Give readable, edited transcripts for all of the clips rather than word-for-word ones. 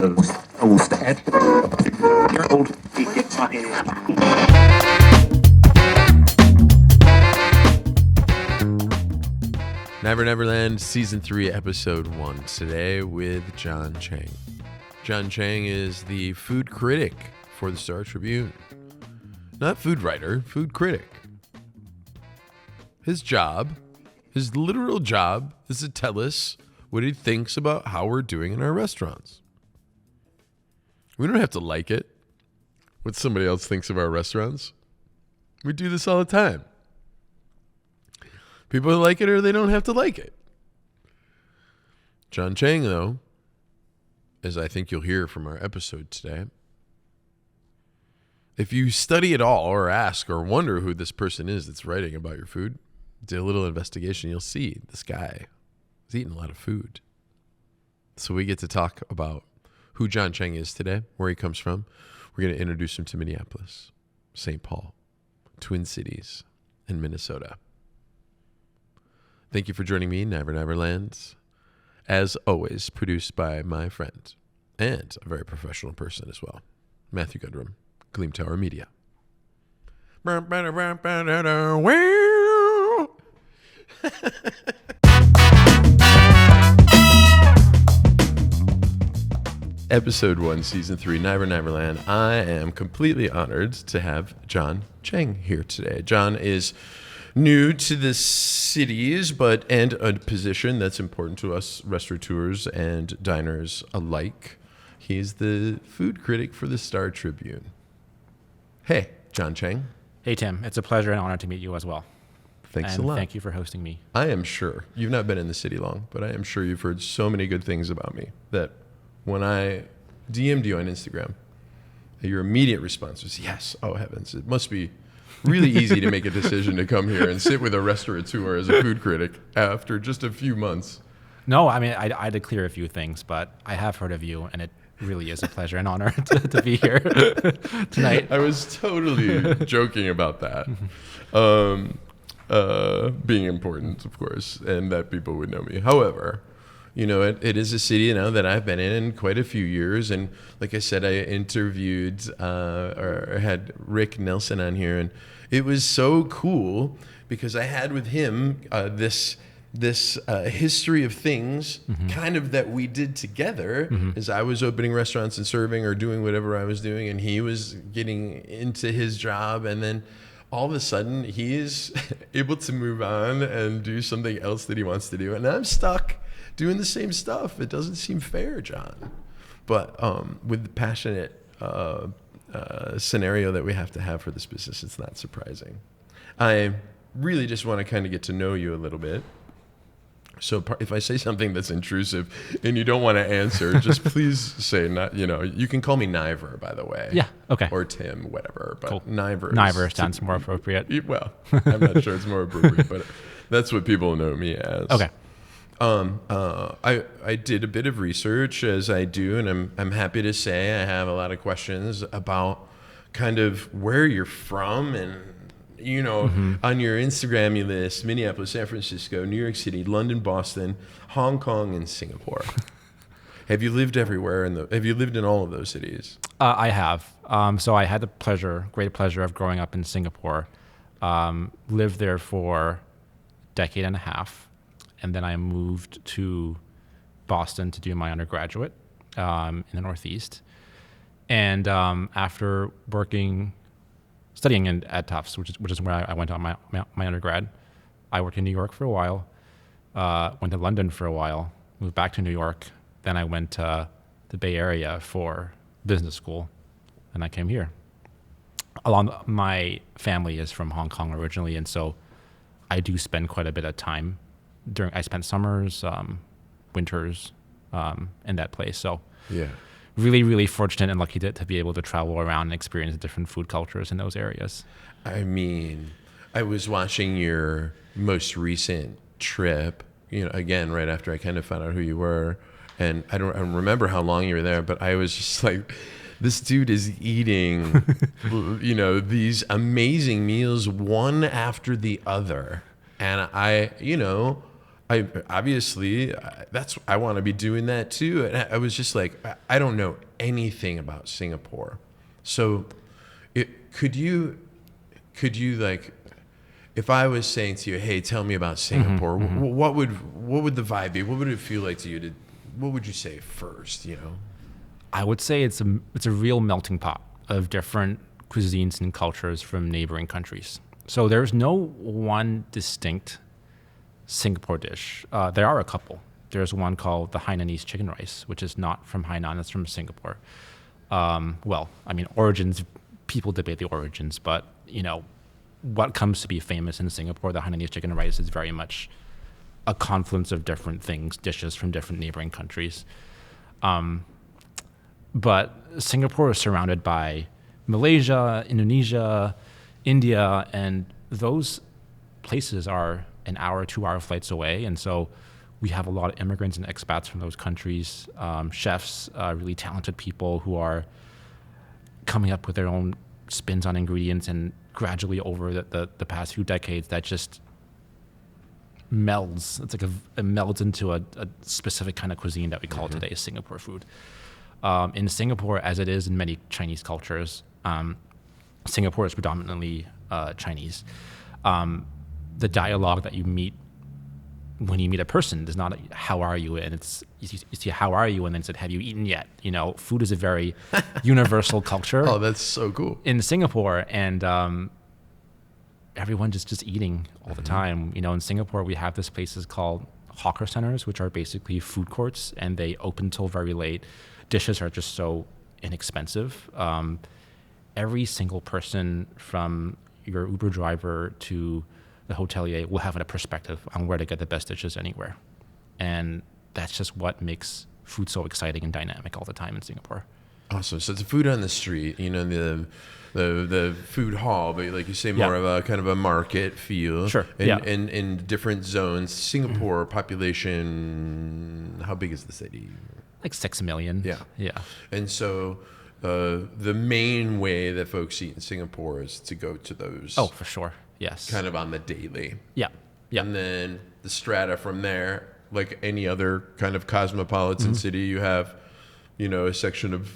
Niver Niver Land, Season 3, Episode 1, today with Jon Cheng. Jon Cheng is the food critic for the Star Tribune. Not food writer, food critic. His job, his literal job, is to tell us what he thinks about how we're doing in our restaurants. We don't have to like it, what somebody else thinks of our restaurants. We do this all the time. People like it or they don't have to like it. Jon Cheng, though, as I think you'll hear from our episode today, if you study it all or ask or wonder who this person is that's writing about your food, do a little investigation, you'll see this guy is eating a lot of food. So we get to talk about who Jon Cheng is today, where he comes from. We're going to introduce him to Minneapolis, St. Paul, Twin Cities, and Minnesota. Thank you for joining me, Niver Niver Land. As always, produced by my friend and a very professional person as well, Matthew Goodrum, Gleam Tower Media. Episode 1, Season 3, Niver Niver Land. I am completely honored to have Jon Cheng here today. Jon is new to the cities, and a position that's important to us restaurateurs and diners alike. He's the food critic for the Star Tribune. Hey, Jon Cheng. Hey, Tim. It's a pleasure and honor to meet you as well. Thanks a lot. Thank you for hosting me. I am sure. You've not been in the city long, but I am sure you've heard so many good things about me that when I DM'd you on Instagram, your immediate response was, yes, oh heavens, it must be really easy to make a decision to come here and sit with a restaurateur as a food critic after just a few months. No, I mean, I had to clear a few things, but I have heard of you, and it really is a pleasure and honor to be here tonight. I was totally joking about that. Being important, of course, and that people would know me. However, you know, it is a city now that I've been in quite a few years. And like I said, I interviewed or had Rick Nelson on here. And it was so cool because I had with him this history of things kind of that we did together as I was opening restaurants and serving or doing whatever I was doing. And he was getting into his job. And then all of a sudden, he is able to move on and do something else that he wants to do. And I'm stuck doing the same stuff. It doesn't seem fair, Jon. But with the passionate scenario that we have to have for this business, it's not surprising. I really just want to kind of get to know you a little bit. So if I say something that's intrusive and you don't want to answer, just please say not. You know, you can call me Niver, by the way. Yeah. Okay. Or Tim, whatever. But cool. Niver sounds more appropriate. Well, I'm not sure it's more appropriate, but that's what people know me as. Okay. I did a bit of research, as I do, and I'm happy to say I have a lot of questions about kind of where you're from. And you know, on your Instagram you list Minneapolis, San Francisco, New York City, London, Boston, Hong Kong, and Singapore. Have you lived everywhere? Have you lived in all of those cities? I have. So I had the great pleasure of growing up in Singapore. Lived there for a decade and a half. And then I moved to Boston to do my undergraduate in the Northeast. And after studying at Tufts, which is where I went on my undergrad, I worked in New York for a while, went to London for a while, moved back to New York. Then I went to the Bay Area for business school, and I came here. My family is from Hong Kong originally, and so I do spend quite a bit of time I spent summers, winters in that place. So yeah, really, really fortunate and lucky to be able to travel around and experience different food cultures in those areas. I mean, I was watching your most recent trip, you know, again, right after I kind of found out who you were. And I don't remember how long you were there, but I was just like, this dude is eating, you know, these amazing meals one after the other. And I, you know, I obviously I want to be doing that too. And I was just like, I don't know anything about Singapore, so could you like, if I was saying to you, hey, tell me about Singapore, what would the vibe be? What would it feel like to you? What would you say first? I would say it's a real melting pot of different cuisines and cultures from neighboring countries. So there's no one distinct Singapore dish. There are a couple. There's one called the Hainanese chicken rice, which is not from Hainan, it's from Singapore. Origins, people debate the origins, but what comes to be famous in Singapore, the Hainanese chicken rice is very much a confluence of different things, dishes from different neighboring countries. But Singapore is surrounded by Malaysia, Indonesia, India, and those places are an hour, 2-hour flights away. And so we have a lot of immigrants and expats from those countries, chefs, really talented people who are coming up with their own spins on ingredients, and gradually over the past few decades that just melds. It's like it melds into a specific kind of cuisine that we call today Singapore food. In Singapore, as it is in many Chinese cultures, Singapore is predominantly Chinese. The dialogue that you meet when you meet a person is not how are you, and it's you see how are you, and then it's have you eaten yet? Food is a very universal culture. Oh, that's so cool. In Singapore, and everyone just eating all the time. In Singapore, we have these places called hawker centers, which are basically food courts, and they open till very late. Dishes are just so inexpensive. Every single person, from your Uber driver to the hotelier, will have a perspective on where to get the best dishes anywhere. And that's just what makes food so exciting and dynamic all the time in Singapore. Awesome. So it's food on the street, the food hall, but like you say, more of a kind of a market feel. Sure. And in different zones. Singapore population, how big is the city? Like 6 million. Yeah. And so the main way that folks eat in Singapore is to go to those. Oh, for sure. Yes. Kind of on the daily. Yeah. And then the strata from there, like any other kind of cosmopolitan city, you have, a section of,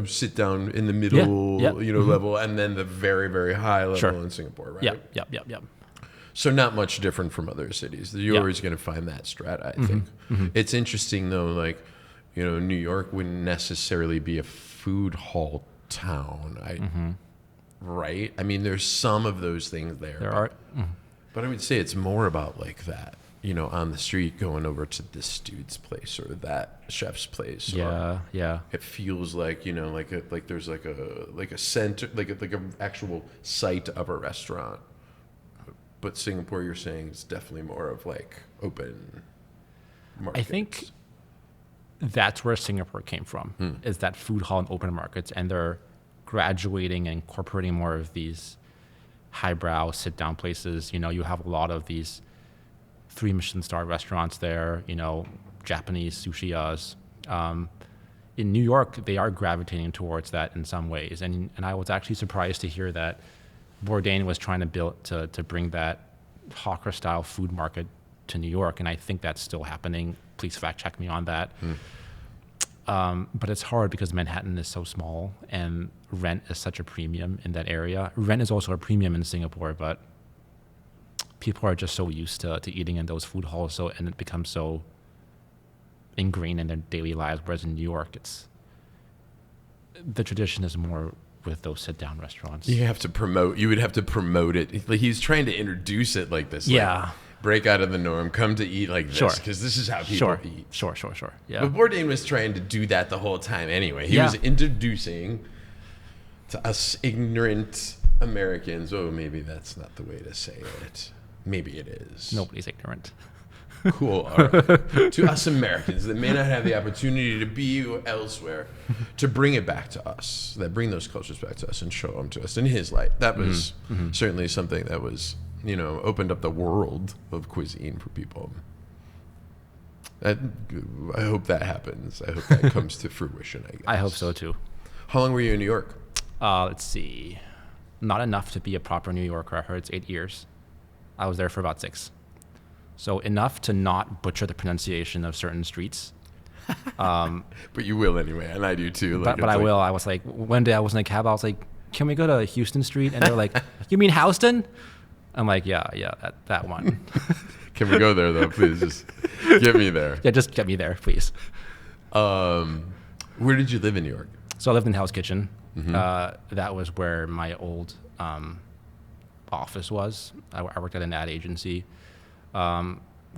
sit down in the middle, level, and then the very, very high level in Singapore, right? Yep. So not much different from other cities. You're always going to find that strata, I think. It's interesting, though, like, New York wouldn't necessarily be a food hall town, right? I mean, there's some of those things there. There are. But I would say it's more about like that, on the street going over to this dude's place or that chef's place. Yeah. It feels like, like there's like a center, like a actual site of a restaurant. But Singapore, you're saying, is definitely more of like open markets. I think that's where Singapore came from, is that food hall and open markets, and they're graduating and incorporating more of these highbrow sit-down places. You have a lot of these 3 Michelin star restaurants there, Japanese sushiyas. In New York, they are gravitating towards that in some ways. And I was actually surprised to hear that Bourdain was trying to bring that hawker-style food market to New York, and I think that's still happening. Please fact-check me on that. But it's hard because Manhattan is so small, and rent is such a premium in that area. Rent is also a premium in Singapore, but people are just so used to eating in those food halls, and it becomes so ingrained in their daily lives. Whereas in New York, the tradition is more with those sit-down restaurants. You would have to promote it. Like, he's trying to introduce it like this. Yeah. Like, break out of the norm, come to eat like this, because this is how people eat. Sure. Yeah. But Bourdain was trying to do that the whole time anyway. He was introducing to us ignorant Americans, maybe that's not the way to say it. Maybe it is. Nobody's ignorant. Cool. All right. To us Americans that may not have the opportunity to be elsewhere, to bring it back to us, that bring those cultures back to us and show them to us in his light. That was certainly something that was, opened up the world of cuisine for people. I hope that happens. I hope that comes to fruition, I guess. I hope so too. How long were you in New York? Let's see. Not enough to be a proper New Yorker. I heard it's 8 years. I was there for about 6. So enough to not butcher the pronunciation of certain streets. But you will anyway, and I do too. Like, But I will. I was like, one day I was in a cab. I was like, can we go to Houston Street? And they're like, you mean Houston? I'm like, yeah, that one. Can we go there though, please? Just get me there. Yeah, just get me there, please. Where did you live in New York? So I lived in Hell's Kitchen. That was where my old office was. I worked at an ad agency.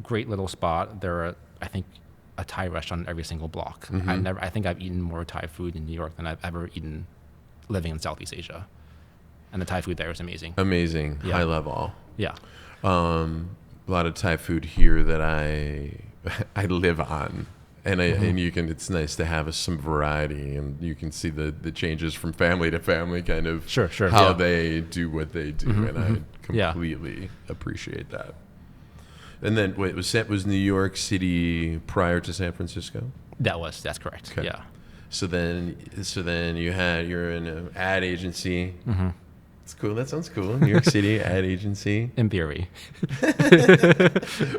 Great little spot. There are, I think, a Thai restaurant in every single block. I think I've eaten more Thai food in New York than I've ever eaten living in Southeast Asia. And the Thai food there is amazing. Amazing. Yeah. High level. Yeah. A lot of Thai food here that I live on. And and it's nice to have some variety, and you can see the changes from family to family, kind of Sure, how they do what they do, and I completely appreciate that. And then wait, was New York City prior to San Francisco? That's correct. Okay. Yeah. So then you're in an ad agency. It's cool. That sounds cool. New York City ad agency. In theory.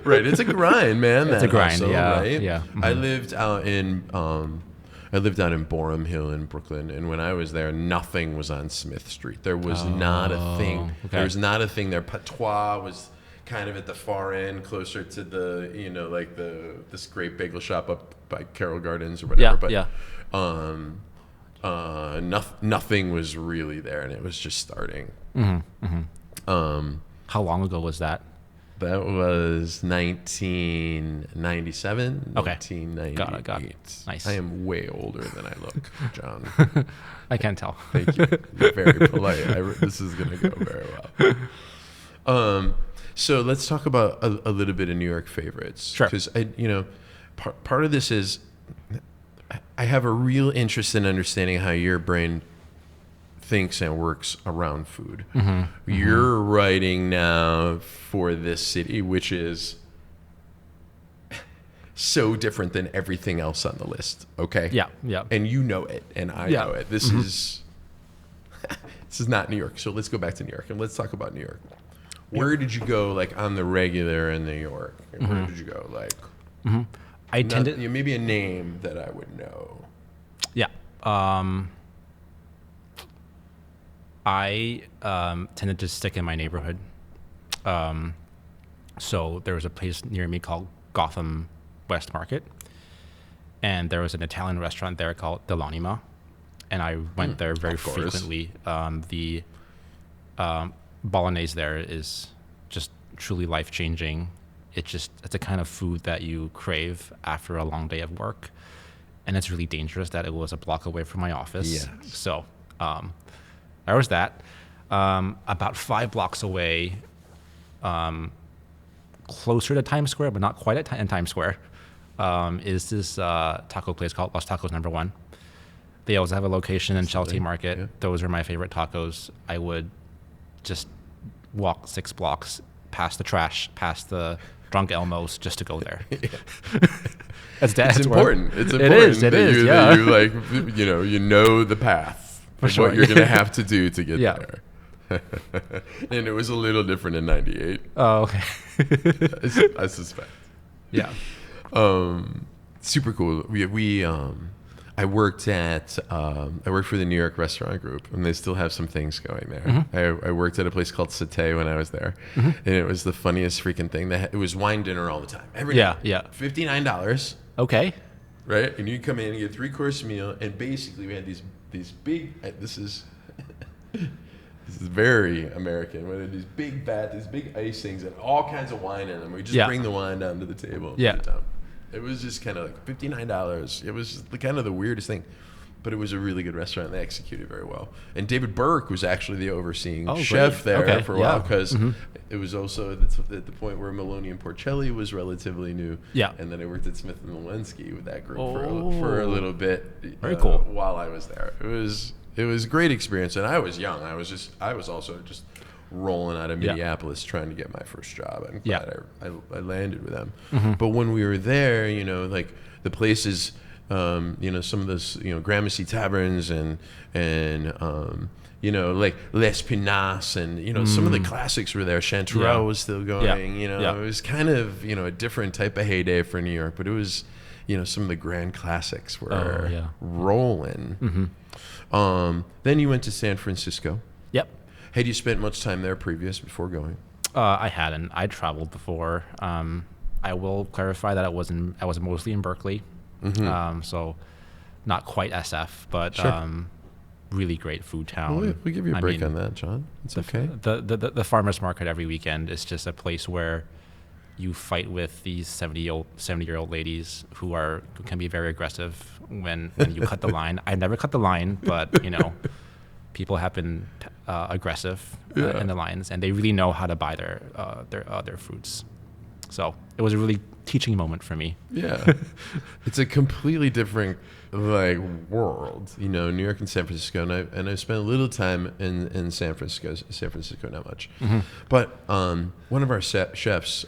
Right. It's a grind, man. It's a grind. Also, yeah. right? Yeah. I lived out in Boerum Hill in Brooklyn, and when I was there, nothing was on Smith Street. There was not a thing. Okay. There was not a thing there. Patois was kind of at the far end, closer to the like this great bagel shop up by Carroll Gardens or whatever. Yeah. Nothing was really there, and it was just starting. How long ago was that? That was 1997, Okay. 1998. Got it. Nice. I am way older than I look, John. I can't tell. Thank you. You're very polite. This is going to go very well. So let's talk about a little bit of New York favorites. Sure. Because part of this is I have a real interest in understanding how your brain thinks and works around food. You're writing now for this city, which is so different than everything else on the list. Okay. Yeah. And you know it, and I know it. This is not New York. So let's go back to New York and let's talk about New York. Where did you go, like, on the regular in New York? And where did you go, like? I tended maybe a name that I would know. Yeah. I tended to stick in my neighborhood. So there was a place near me called Gotham West Market, and there was an Italian restaurant there called Dell'Anima, and I went there very frequently. The bolognese there is just truly life-changing. It's a kind of food that you crave after a long day of work, and it's really dangerous that it was a block away from my office. Yes. So there was that. About 5 blocks away, closer to Times Square, but not quite in Times Square, is this taco place called Los Tacos No. 1. They also have a location in Chelsea Market. Yeah. Those are my favorite tacos. I would just walk 6 blocks past the trash, past the drunk Elmos, just to go there. It's important. It's important. It is. That you like, you know the path for sure. What you're going to have to do to get there. And it was a little different in '98. Oh, okay. I suspect. Yeah. Super cool. I worked for the New York Restaurant Group, and they still have some things going there. I worked at a place called Satay when I was there, and it was the funniest freaking thing. It was wine dinner all the time, every day. Yeah. $59. Okay. Right, and you come in and get a 3-course meal, and basically we had these big. This is very American. We had these big icings, and all kinds of wine in them. We just bring the wine down to the table. Yeah. It was just kind of like $59. It was just kind of the weirdest thing, but it was a really good restaurant. They executed very well. And David Burke was actually the overseeing chef there for a while, because it was also at the point where Maloney and Porcelli was relatively new. Yeah. And then I worked at Smith and Walensky with that group for a little bit. Very cool. While I was there, it was a great experience, and I was young. I was also just rolling out of Minneapolis trying to get my first job. I'm glad I landed with them. But when we were there, like, the place is some of those, Gramercy taverns and like Les Pinasse and, some of the classics were there. Chanterelle was still going, it was kind of, a different type of heyday for New York, but it was, some of the grand classics were rolling. Then you went to San Francisco. Yep. Had you spent much time there before going? I hadn't. I traveled before. I will clarify that I was mostly in Berkeley. So not quite SF, but really great food town. Well, we'll give you a break on that, John. It's okay. The farmers market every weekend is just a place where you fight with these 70-year-old ladies who can be very aggressive when you cut the line. I never cut the line, but people have been aggressive in the lines, and they really know how to buy their fruits. So it was a really teaching moment for me. Yeah, it's a completely different world, New York and San Francisco, and I spent a little time in San Francisco, not much, but one of our chefs,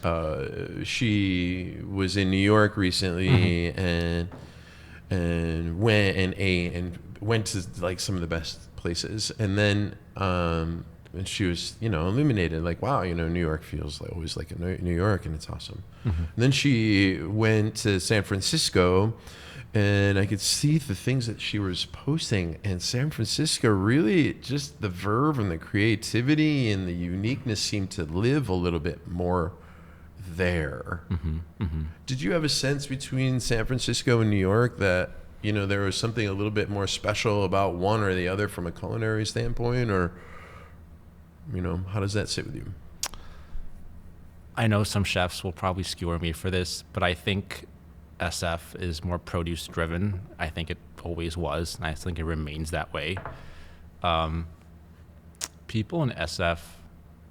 she was in New York recently and went and ate and went to some of the best places, and then and she was, illuminated, wow, New York feels always like New York, and it's awesome. And then she went to San Francisco, and I could see the things that she was posting. And San Francisco, really, just the verve and the creativity and the uniqueness seemed to live a little bit more there. Did you have a sense between San Francisco and New York that, there was something a little bit more special about one or the other from a culinary standpoint, or... how does that sit with you? I know some chefs will probably skewer me for this, but I think SF is more produce driven. I think it always was, and I think it remains that way. People in SF,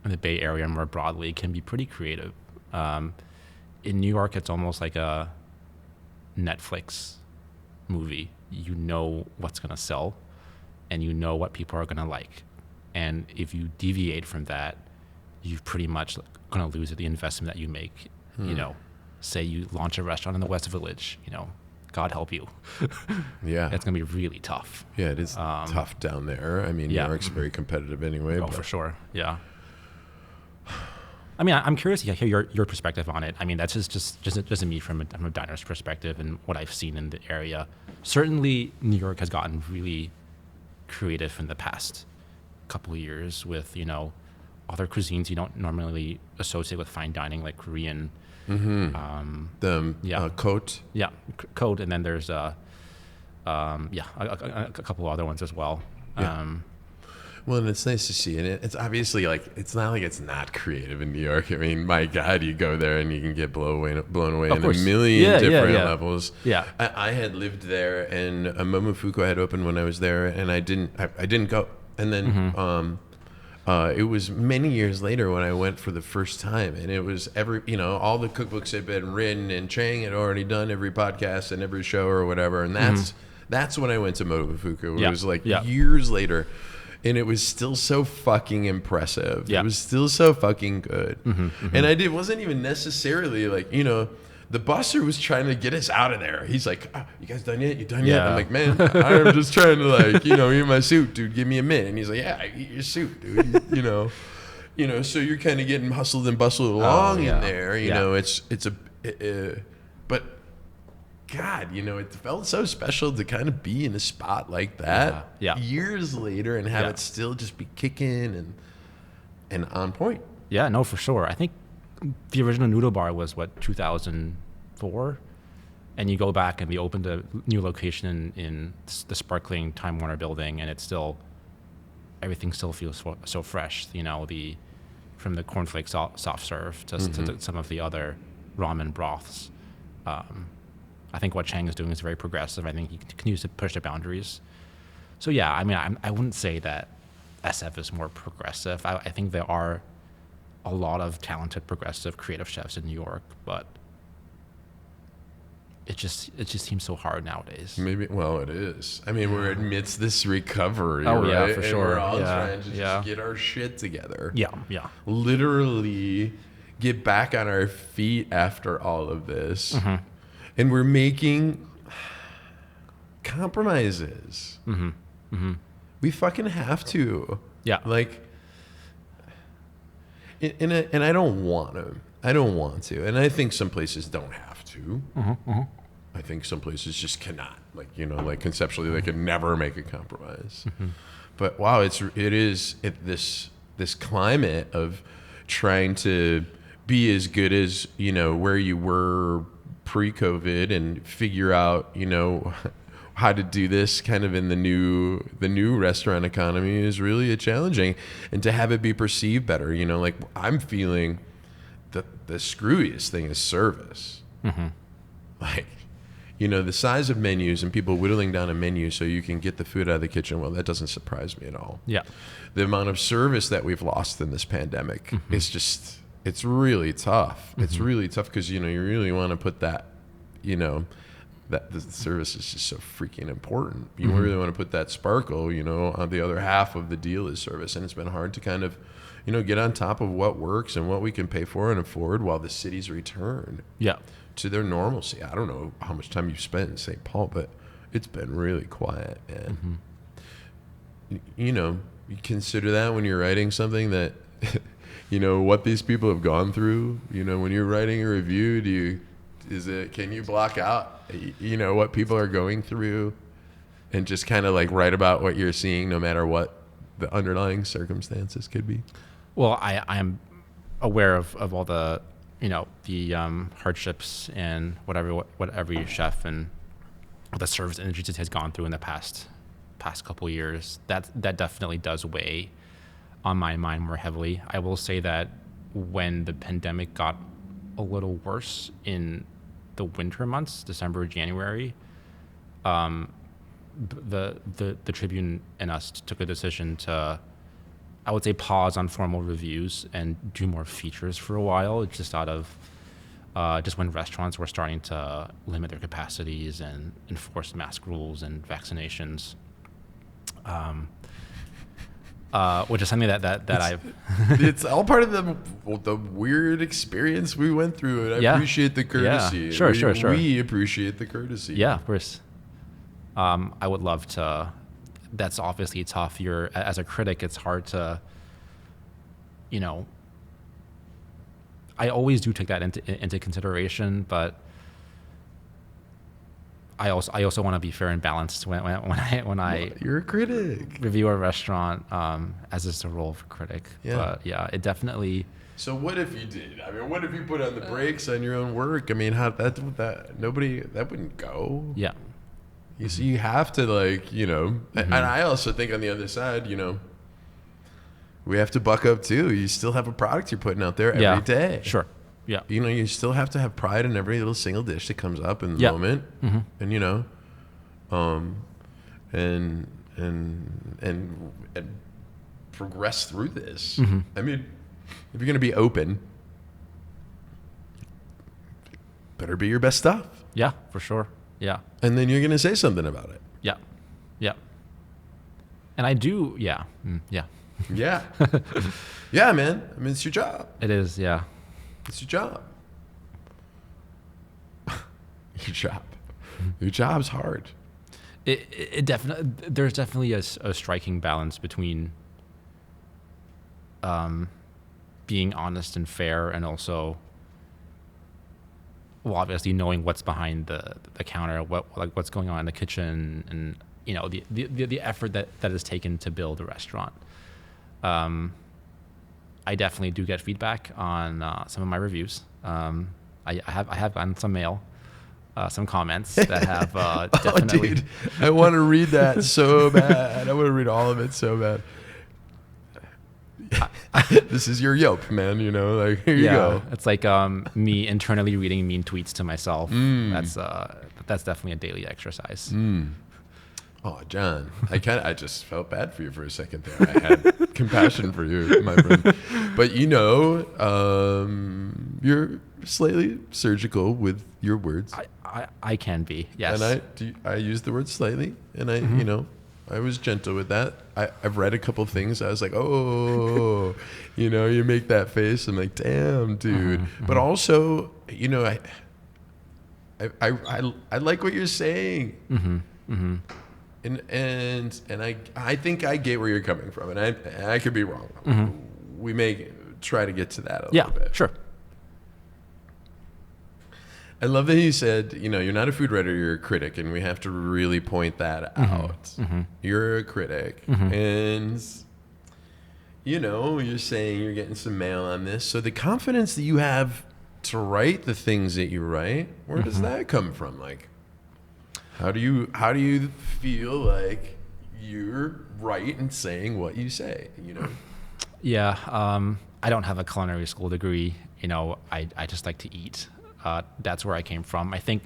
in the Bay Area more broadly, can be pretty creative. In New York, it's almost like a Netflix movie. You know what's going to sell, and you know what people are going to like. And if you deviate from that, you're pretty much going to lose the investment that you make. Say you launch a restaurant in the West Village, God help you. Yeah. It's going to be really tough. Yeah, it is tough down there. New York's very competitive anyway. Oh, for sure. Yeah. I'm curious to hear your perspective on it. That's just me from a diner's perspective and what I've seen in the area. Certainly, New York has gotten really creative in the past couple of years with other cuisines you don't normally associate with fine dining, like Korean. Cote. Yeah, Cote, and then there's a couple other ones as well. Yeah. Well, and it's nice to see, and it's obviously it's not like it's not creative in New York. My God, you go there and you can get blown away in a million different levels. Yeah, I had lived there, and Momofuku had opened when I was there, and I didn't go. And then it was many years later when I went for the first time, and it was all the cookbooks had been written, and Cheng had already done every podcast and every show or whatever, and that's when I went to Momofuku. It was years later, and it was still so fucking impressive. It was still so fucking good, and wasn't even necessarily the busser was trying to get us out of there. He's like, you guys done yet? You done yet? I'm like, man, I'm just trying to eat my soup, dude. Give me a minute. And he's like, yeah, eat your soup, dude. So you're kind of getting hustled and bustled along in there. But God, it felt so special to kind of be in a spot like that years later and have it still just be kicking and on point. Yeah, no, for sure. I think the original noodle bar was 2004, and you go back and we opened a new location in the sparkling Time Warner building, and everything still feels so fresh. From the cornflake soft serve to some of the other ramen broths. I think what Cheng is doing is very progressive. I think he continues to push the boundaries. So yeah, I wouldn't say that SF is more progressive. I think there are a lot of talented, progressive, creative chefs in New York, but it just seems so hard nowadays. Well, it is. We're amidst this recovery. Oh, right? yeah, for and sure. We're all trying to just get our shit together. Yeah. Literally get back on our feet after all of this. And we're making compromises. Mm-hmm. Mm-hmm. We fucking have to. Yeah. Like, and I don't want to. I don't want to. And I think some places don't have to. Mm-hmm. Mm-hmm. I think some places just cannot. Like, you know, like conceptually they could never make a compromise. Mm-hmm. But wow, it is this climate of trying to be as good as, you know, where you were pre-COVID and figure out, you know, how to do this kind of in the new restaurant economy is really challenging, and to have it be perceived better, you know, like I'm feeling the screwiest thing is service. Mm-hmm. Like, you know, the size of menus and people whittling down a menu so you can get the food out of the kitchen. Well, that doesn't surprise me at all. Yeah. The amount of service that we've lost in this pandemic Mm-hmm. is just, it's really tough. Mm-hmm. It's really tough because, you know, you really want to put that, you know, that the service is just so freaking important. You Mm-hmm. really want to put that sparkle, you know, on the other half of the deal is service. And it's been hard to kind of, you know, get on top of what works and what we can pay for and afford while the cities return Yeah. to their normalcy. I don't know how much time you've spent in St. Paul, but it's been really quiet, man. Mm-hmm. You know, you consider that when you're writing something that, you know, what these people have gone through. You know, when you're writing a review, can you block out, you know, what people are going through and just kind of like write about what you're seeing no matter what the underlying circumstances could be? Well, I am aware of all the, you know, the hardships and what every chef and the service industry has gone through in the past couple of years. That definitely does weigh on my mind more heavily. I will say that when the pandemic got a little worse in the winter months, December, January, the Tribune and us took a decision to, I would say, pause on formal reviews and do more features for a while, just out of just when restaurants were starting to limit their capacities and enforce mask rules and vaccinations, which is something that I've It's all part of the weird experience we went through, and I Yeah. appreciate the courtesy. Yeah. Sure. We appreciate the courtesy. Yeah, of course. I would love to. That's obviously tough. As a critic, it's hard to, you know. I always do take that into consideration, but I also want to be fair and balanced when I You're a critic. review a restaurant, as is the role of a critic. Yeah. But yeah, it definitely. So what if you did? I mean, what if you put on the brakes on your own work? I mean, that wouldn't go. Yeah. You see, you have to, like, you know, and I also think on the other side, you know, we have to buck up too. You still have a product you're putting out there every day. Sure. Yeah. You know, you still have to have pride in every little single dish that comes up in the moment, and you know, and progress through this. I mean, if you're gonna be open, better be your best stuff. Yeah, for sure. Yeah. And then you're gonna say something about it. Yeah. Yeah. And I do. Yeah. Yeah. Yeah, yeah, man. I mean, it's your job. It is. Yeah. It's your job. Your job's hard. It definitely. There's definitely a striking balance between being honest and fair, and also, well, obviously knowing what's behind the counter, what's going on in the kitchen, and you know the effort that is taken to build a restaurant. I definitely do get feedback on some of my reviews. I have gotten some mail, some comments that have definitely. Oh, dude, I want to read that so bad. I want to read all of it so bad. This is your Yelp, man. You know, like here you go. It's like me internally reading mean tweets to myself. That's definitely a daily exercise. Oh, John, I just felt bad for you for a second there. I had compassion for you, my friend. But you know, you're slightly surgical with your words. I can be, yes. And I use the word slightly, and you know, I was gentle with that. I've read a couple things. I was like, oh, you know, you make that face. I'm like, damn, dude. But also, you know, I like what you're saying. Mm-hmm. And I think I get where you're coming from, and I could be wrong. Mm-hmm. We may try to get to that a Yeah, little bit. sure. I love that you said, you're not a food writer, you're a critic, and we have to really point that out. Mm-hmm. You're a critic, Mm-hmm. and you're saying you're getting some mail on this. So the confidence that you have to write the things that you write, where does that come from? Like, how do you feel like you're right in saying what you say? Yeah, I don't have a culinary school degree. I just like to eat. That's where I came from. I think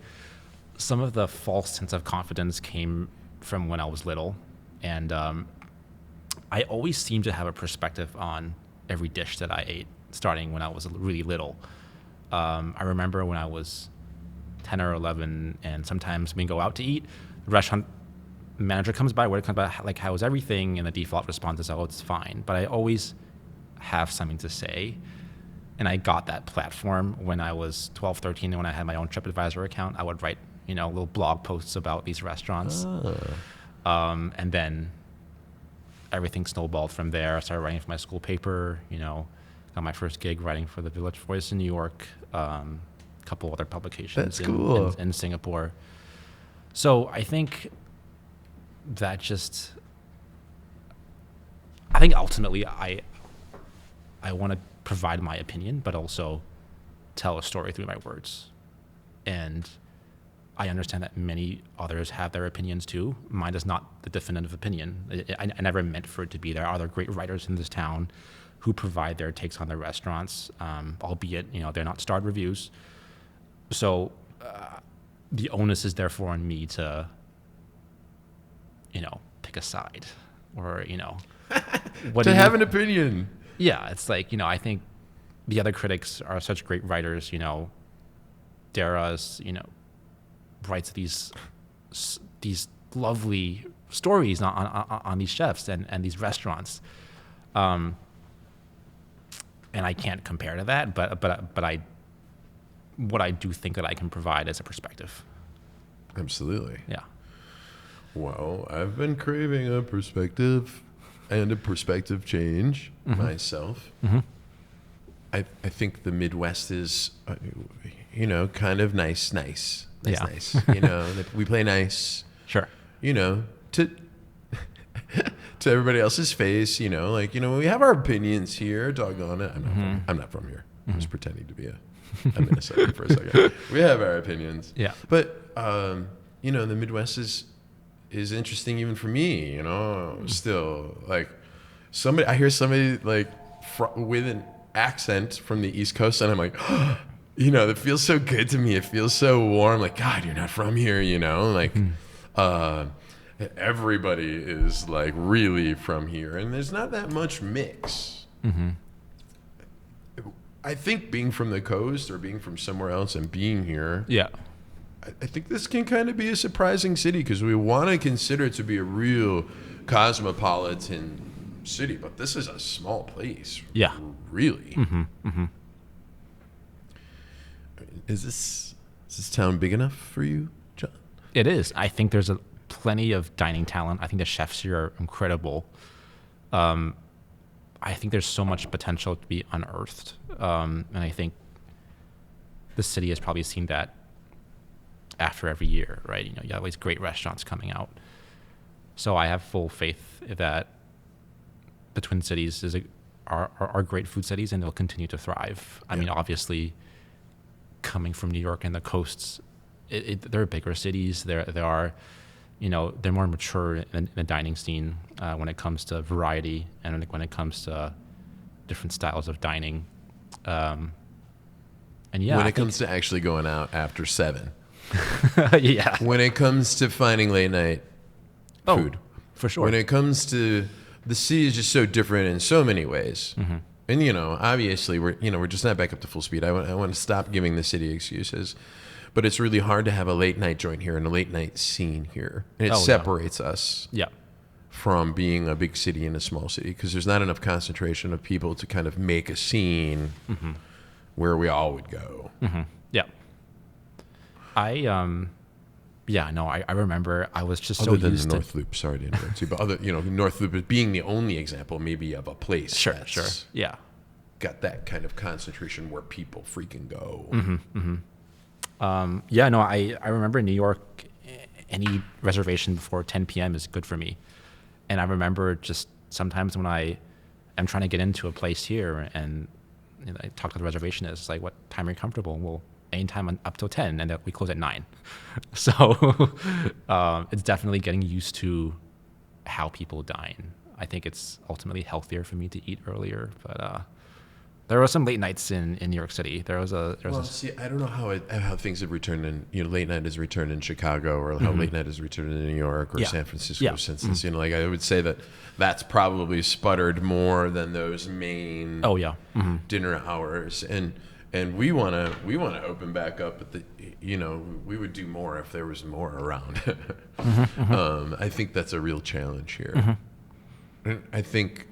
some of the false sense of confidence came from when I was little, and I always seemed to have a perspective on every dish that I ate, starting when I was really little. I remember when I was 10 or 11, and sometimes we go out to eat, the restaurant manager comes by, like, how is everything? And the default response is, oh, it's fine. But I always have something to say. And I got that platform when I was 12, 13, and when I had my own TripAdvisor account. I would write, little blog posts about these restaurants. And then everything snowballed from there. I started writing for my school paper, got my first gig writing for the Village Voice in New York, a couple other publications in Singapore. So I think that I think ultimately I want to provide my opinion, but also tell a story through my words. And I understand that many others have their opinions too. Mine is not the definitive opinion. I never meant for it to be. There are other great writers in this town who provide their takes on their restaurants, albeit they're not starred reviews. So the onus is therefore on me to pick a side, or to have an opinion. Yeah, it's like, I think the other critics are such great writers. Dara's, writes these lovely stories on these chefs and these restaurants. And I can't compare to that, but what I do think that I can provide is a perspective. Absolutely. Yeah. Well, I've been craving a perspective and a perspective change myself. Mm-hmm. I think the Midwest is, kind of nice. We play nice. Sure. To everybody else's face, we have our opinions here. Doggone it. I'm not from here. I'm just pretending to be a Minnesotan for a second. We have our opinions. Yeah. But, the Midwest is interesting even for me, still. Like, I hear somebody, like, with an accent from the East Coast, and I'm like, that feels so good to me. It feels so warm. Like, God, you're not from here, like, everybody is, like, really from here, and there's not that much mix. Mm-hmm. I think being from the coast or being from somewhere else and being here, yeah, I think this can kind of be a surprising city because we want to consider it to be a real cosmopolitan city, but this is a small place. Yeah. Really. Mm-hmm. Mm-hmm. Is this town big enough for you, John? It is. I think there's plenty of dining talent. I think the chefs here are incredible. I think there's so much potential to be unearthed. And I think the city has probably seen that after every year, right? You have all these great restaurants coming out. So I have full faith that the Twin Cities are great food cities, and they'll continue to thrive. I mean, obviously, coming from New York and the coasts, they're bigger cities. There are, they're more mature in the dining scene when it comes to variety and when it comes to different styles of dining. And when it comes to actually going out after 7. Yeah. When it comes to finding late night food. For sure. When it comes to the city is just so different in so many ways. Mm-hmm. And, obviously we're just not back up to full speed. I want to stop giving the city excuses. But it's really hard to have a late night joint here and a late night scene here. And it separates us from being a big city and a small city because there's not enough concentration of people to kind of make a scene where we all would go. Mm-hmm. Yeah. Yeah, no, I remember I was just Other so than used the to. North Loop, sorry to interrupt you, but North Loop is being the only example maybe of a place Sure, that's sure. Yeah. got that kind of concentration where people freaking go. Yeah, no, I remember in New York, any reservation before 10 p.m. is good for me. And I remember just sometimes when I am trying to get into a place here and I talk to the reservationist, like, what time are you comfortable? Well, anytime up till 10, and that we close at 9. So it's definitely getting used to how people dine. I think it's ultimately healthier for me to eat earlier, but there were some late nights in New York City. See, I don't know how things have returned in, late night has returned in Chicago, or how late night has returned in New York or San Francisco since this. Like, I would say that's probably sputtered more than those main dinner hours. And we want to open back up, but we would do more if there was more around. I think that's a real challenge here. And I think,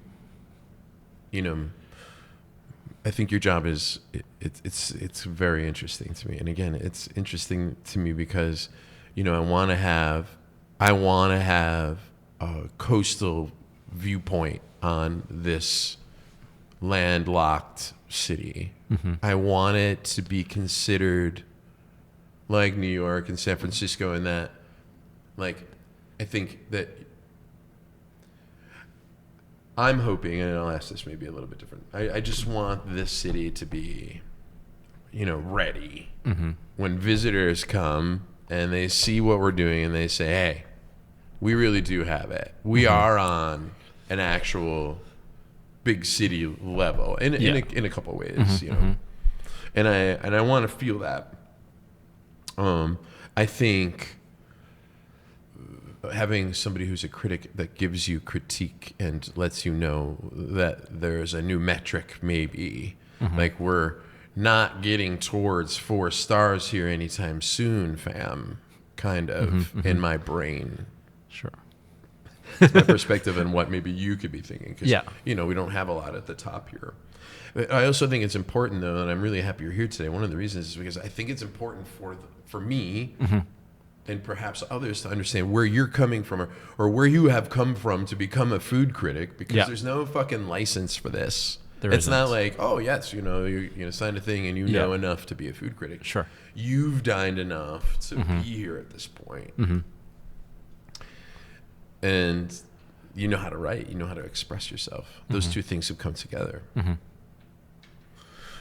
I think your job it's very interesting to me. And again, it's interesting to me because, I want to have a coastal viewpoint on this landlocked city. I want it to be considered like New York and San Francisco, in that, like, I think that I'm hoping, and I'll ask this maybe a little bit different. I just want this city to be, ready when visitors come and they see what we're doing and they say, hey, we really do have it. We are on an actual big city level in a couple of ways, and I want to feel that. I think having somebody who's a critic that gives you critique and lets you know that there's a new metric, maybe like, we're not getting towards 4 stars here anytime soon, fam, kind of in my brain. Sure. It's my perspective and what maybe you could be thinking, because we don't have a lot at the top here. I also think it's important, though, and I'm really happy you're here today. One of the reasons is because I think it's important for me and perhaps others to understand where you're coming from, or where you have come from to become a food critic, because there's no fucking license for this. It's not like, oh yes, you signed a thing and know enough to be a food critic. Sure. You've dined enough to be here at this point. And you know how to write, you know how to express yourself. Those two things have come together.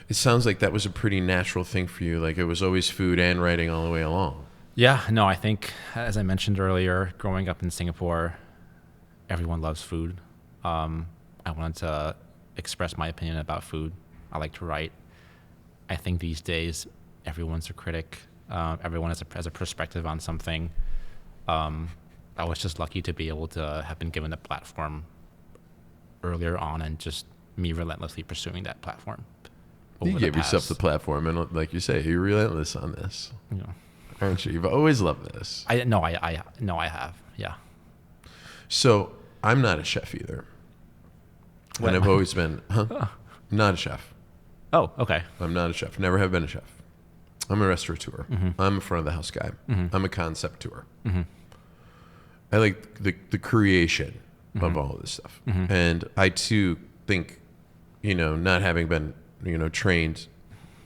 It sounds like that was a pretty natural thing for you. Like, it was always food and writing all the way along. Yeah, no, I think, as I mentioned earlier, growing up in Singapore, everyone loves food. I wanted to express my opinion about food. I like to write. I think these days, everyone's a critic. Everyone has a perspective on something. I was just lucky to be able to have been given a platform earlier on, and just me relentlessly pursuing that platform. You gave yourself the platform, and like you say, you're relentless on this. Aren't you? You've always loved this. I have. Yeah. So I'm not a chef either. And I've always been, not a chef. Oh, okay. I'm not a chef. Never have been a chef. I'm a restaurateur. I'm a front of the house guy. I'm a concepteur. I like the creation of all of this stuff. And I too think, not having been, trained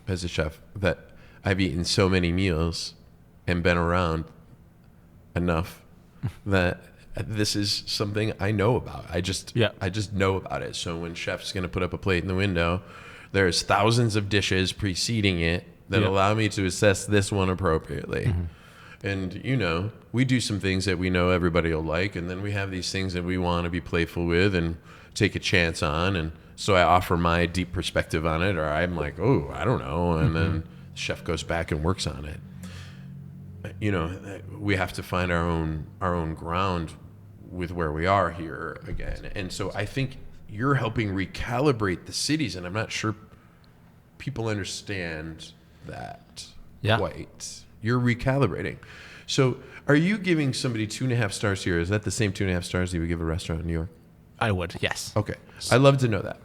as a chef, that I've eaten so many meals and been around enough that this is something I know about. I just know about it. So when chef's going to put up a plate in the window, there's thousands of dishes preceding it that allow me to assess this one appropriately. And, we do some things that we know everybody will like, and then we have these things that we want to be playful with and take a chance on. And so I offer my deep perspective on it, or I'm like, oh, I don't know. And then the chef goes back and works on it. We have to find our own ground with where we are here again. And so I think you're helping recalibrate the cities, and I'm not sure people understand that quite. You're recalibrating. So are you giving somebody 2.5 stars here? Is that the same 2.5 stars you would give a restaurant in New York? I would, yes. Okay. I'd love to know that.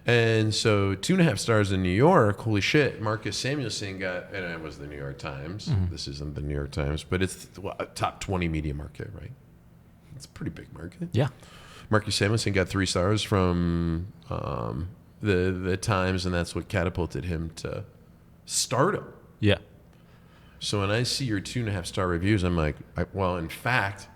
And so 2.5 stars in New York. Holy shit! Marcus Samuelsson got, and it was the New York Times. This isn't the New York Times, but it's a top 20 media market, right? It's a pretty big market. Yeah. Marcus Samuelsson got 3 stars from the Times, and that's what catapulted him to stardom. Yeah. So when I see your 2.5 star reviews, I'm like, well, in fact,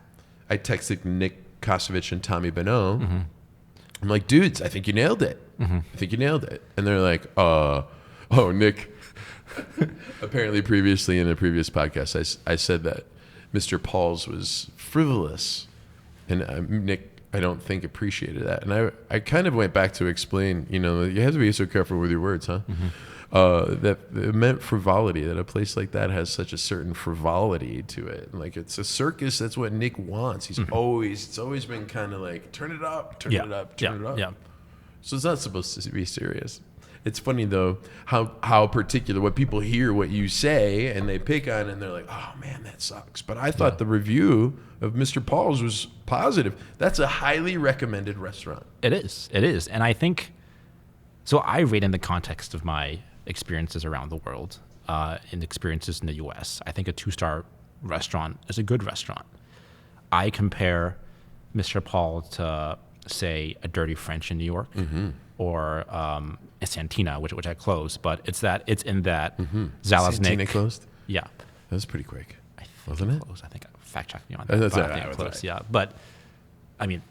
I texted Nick Kosovich and Tommy Benoit. I'm like, dudes, I think you nailed it. I think you nailed it. And they're like, oh, Nick. Apparently, previously in a previous podcast, I said that Mr. Paul's was frivolous. And Nick, I don't think, appreciated that. And I kind of went back to explain, you have to be so careful with your words, huh? That it meant frivolity, that a place like that has such a certain frivolity to it. Like, it's a circus. That's what Nick wants. It's always been kind of like, turn it up, turn it up, turn it up. Yeah. So it's not supposed to be serious. It's funny, though, how particular, what people hear what you say, and they pick on it, and they're like, oh, man, that sucks. But I thought the review of Mr. Paul's was positive. That's a highly recommended restaurant. It is. And I think, so I rate in the context of my experiences around the world and experiences in the U.S. I think a 2-star restaurant is a good restaurant. I compare Mr. Paul to, say, a Dirty French in New York or a Santina, which I closed, but it's in that Zalaznik. Santina closed? Yeah. That was pretty quick, wasn't it? Closed. I think fact check me on that. That's but right. I think close. Yeah, but I mean,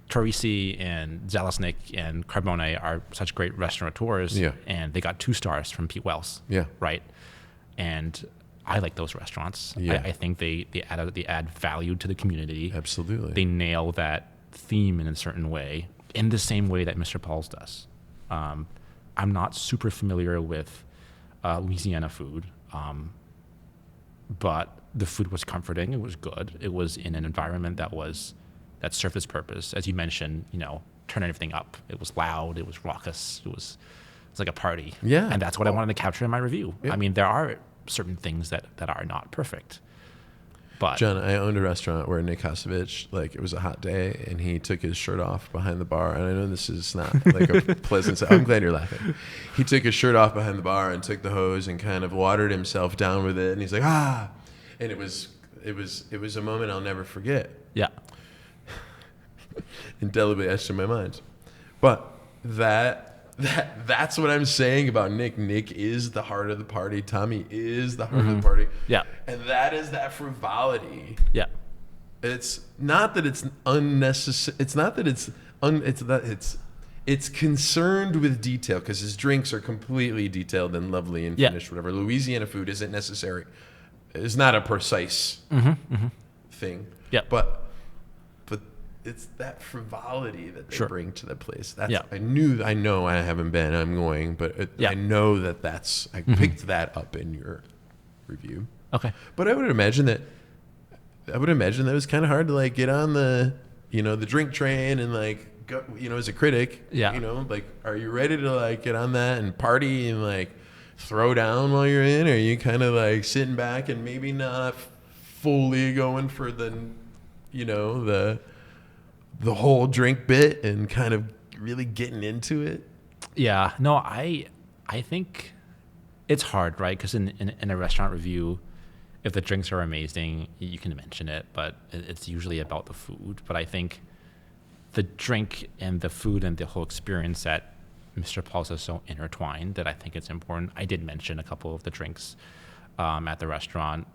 Torrisi and Zalaznik and Carbone are such great restaurateurs, and they got 2 stars from Pete Wells. Yeah. Right. And I like those restaurants. Yeah. I think they add value to the community. Absolutely. They nail that theme in a certain way, in the same way that Mr. Paul's does. I'm not super familiar with Louisiana food, but the food was comforting. It was good. It was in an environment that served its purpose. As you mentioned, turn everything up. It was loud. It was raucous. It's like a party. Yeah. And that's what I wanted to capture in my review. Yeah. I mean, there are certain things that are not perfect. But John, I owned a restaurant where Nick Kosovich, like, it was a hot day, and he took his shirt off behind the bar. And I know this is not like a pleasant. I'm glad you're laughing. He took his shirt off behind the bar and took the hose and kind of watered himself down with it. And he's like, ah, and it was a moment I'll never forget. Yeah. Indelibly etched in my mind. But that's what I'm saying about Nick. Nick is the heart of the party. Tommy is the heart of the party. Yeah. And that is that frivolity. Yeah. It's not that it's unnecessary. It's not that it's concerned with detail, because his drinks are completely detailed and lovely and finished, whatever. Louisiana food isn't necessary. It's not a precise thing. Yeah. But it's that frivolity that they bring to the place. That's, I know I haven't been, I'm going, but I know I picked that up in your review. Okay. But I would imagine that it was kind of hard to, like, get on the drink train and, like, go, as a critic, like, are you ready to, like, get on that and party and, like, throw down while you're in? Or are you kind of, like, sitting back and maybe not fully going for the whole drink bit and kind of really getting into it? Yeah. No, I think it's hard, right? Because in a restaurant review, if the drinks are amazing, you can mention it, but it's usually about the food. But I think the drink and the food and the whole experience at Mr. Paul's is so intertwined that I think it's important. I did mention a couple of the drinks at the restaurant.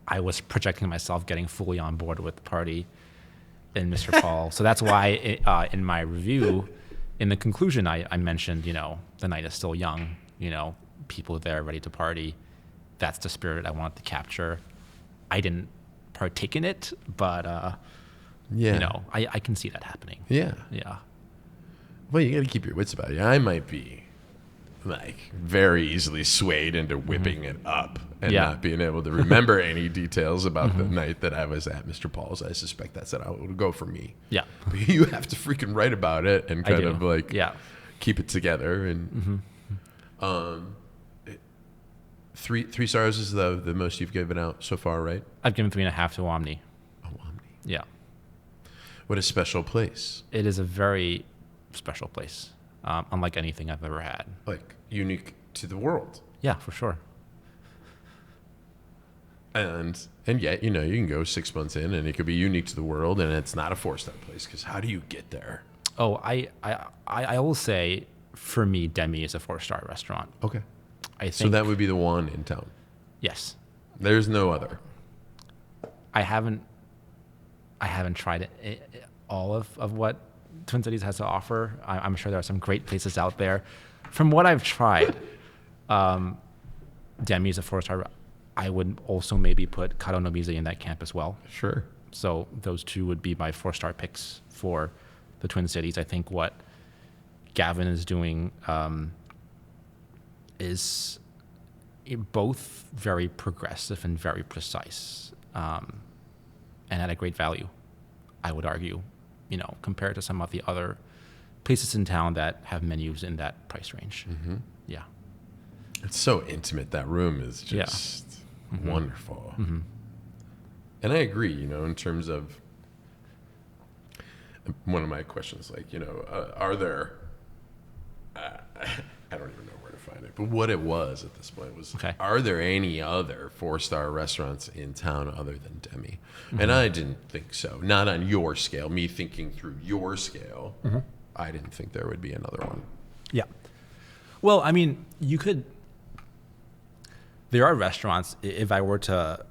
I was projecting myself getting fully on board with the party in Mr. Paul. So that's why in my review, in the conclusion, I mentioned, the night is still young, people there ready to party. That's the spirit I wanted to capture. I didn't partake in it, but, I can see that happening. Yeah. Yeah. Well, you got to keep your wits about you. I might be, like, very easily swayed into whipping it up and not being able to remember any details about the night that I was at Mr. Paul's. I suspect that's how it would go for me. Yeah. But you have to freaking write about it and kind of, like, keep it together. And 3 stars is the most you've given out so far, right? I've given 3.5 to Omni. Oh, Omni. Yeah. What a special place. It is a very special place, unlike anything I've ever had. Like unique to the world. Yeah, for sure. And yet, you can go 6 months in and it could be unique to the world, and it's not a 4-star place, because how do you get there? Oh, I will say, for me, Demi is a 4-star restaurant. Okay. I think, So that would be the one in town. yes. There's no other. I haven't tried all of what Twin Cities has to offer. I'm sure there are some great places out there. From what I've tried, Demi is a 4-star. I would also maybe put Kado no Mize in that camp as well. Sure. So those two would be my 4-star picks for the Twin Cities. I think what Gavin is doing is both very progressive and very precise, and at a great value, I would argue, compared to some of the other places in town that have menus in that price range. Mm-hmm. Yeah. It's so intimate. That room is just wonderful. Mm-hmm. And I agree, in terms of one of my questions, like, are there, I don't even know where to find it, but what it was at this point was, are there any other 4-star restaurants in town other than Demi? Mm-hmm. And I didn't think so. Not on your scale, me thinking through your scale. Mm-hmm. I didn't think there would be another one. Yeah. Well, I mean, there are restaurants, if I were to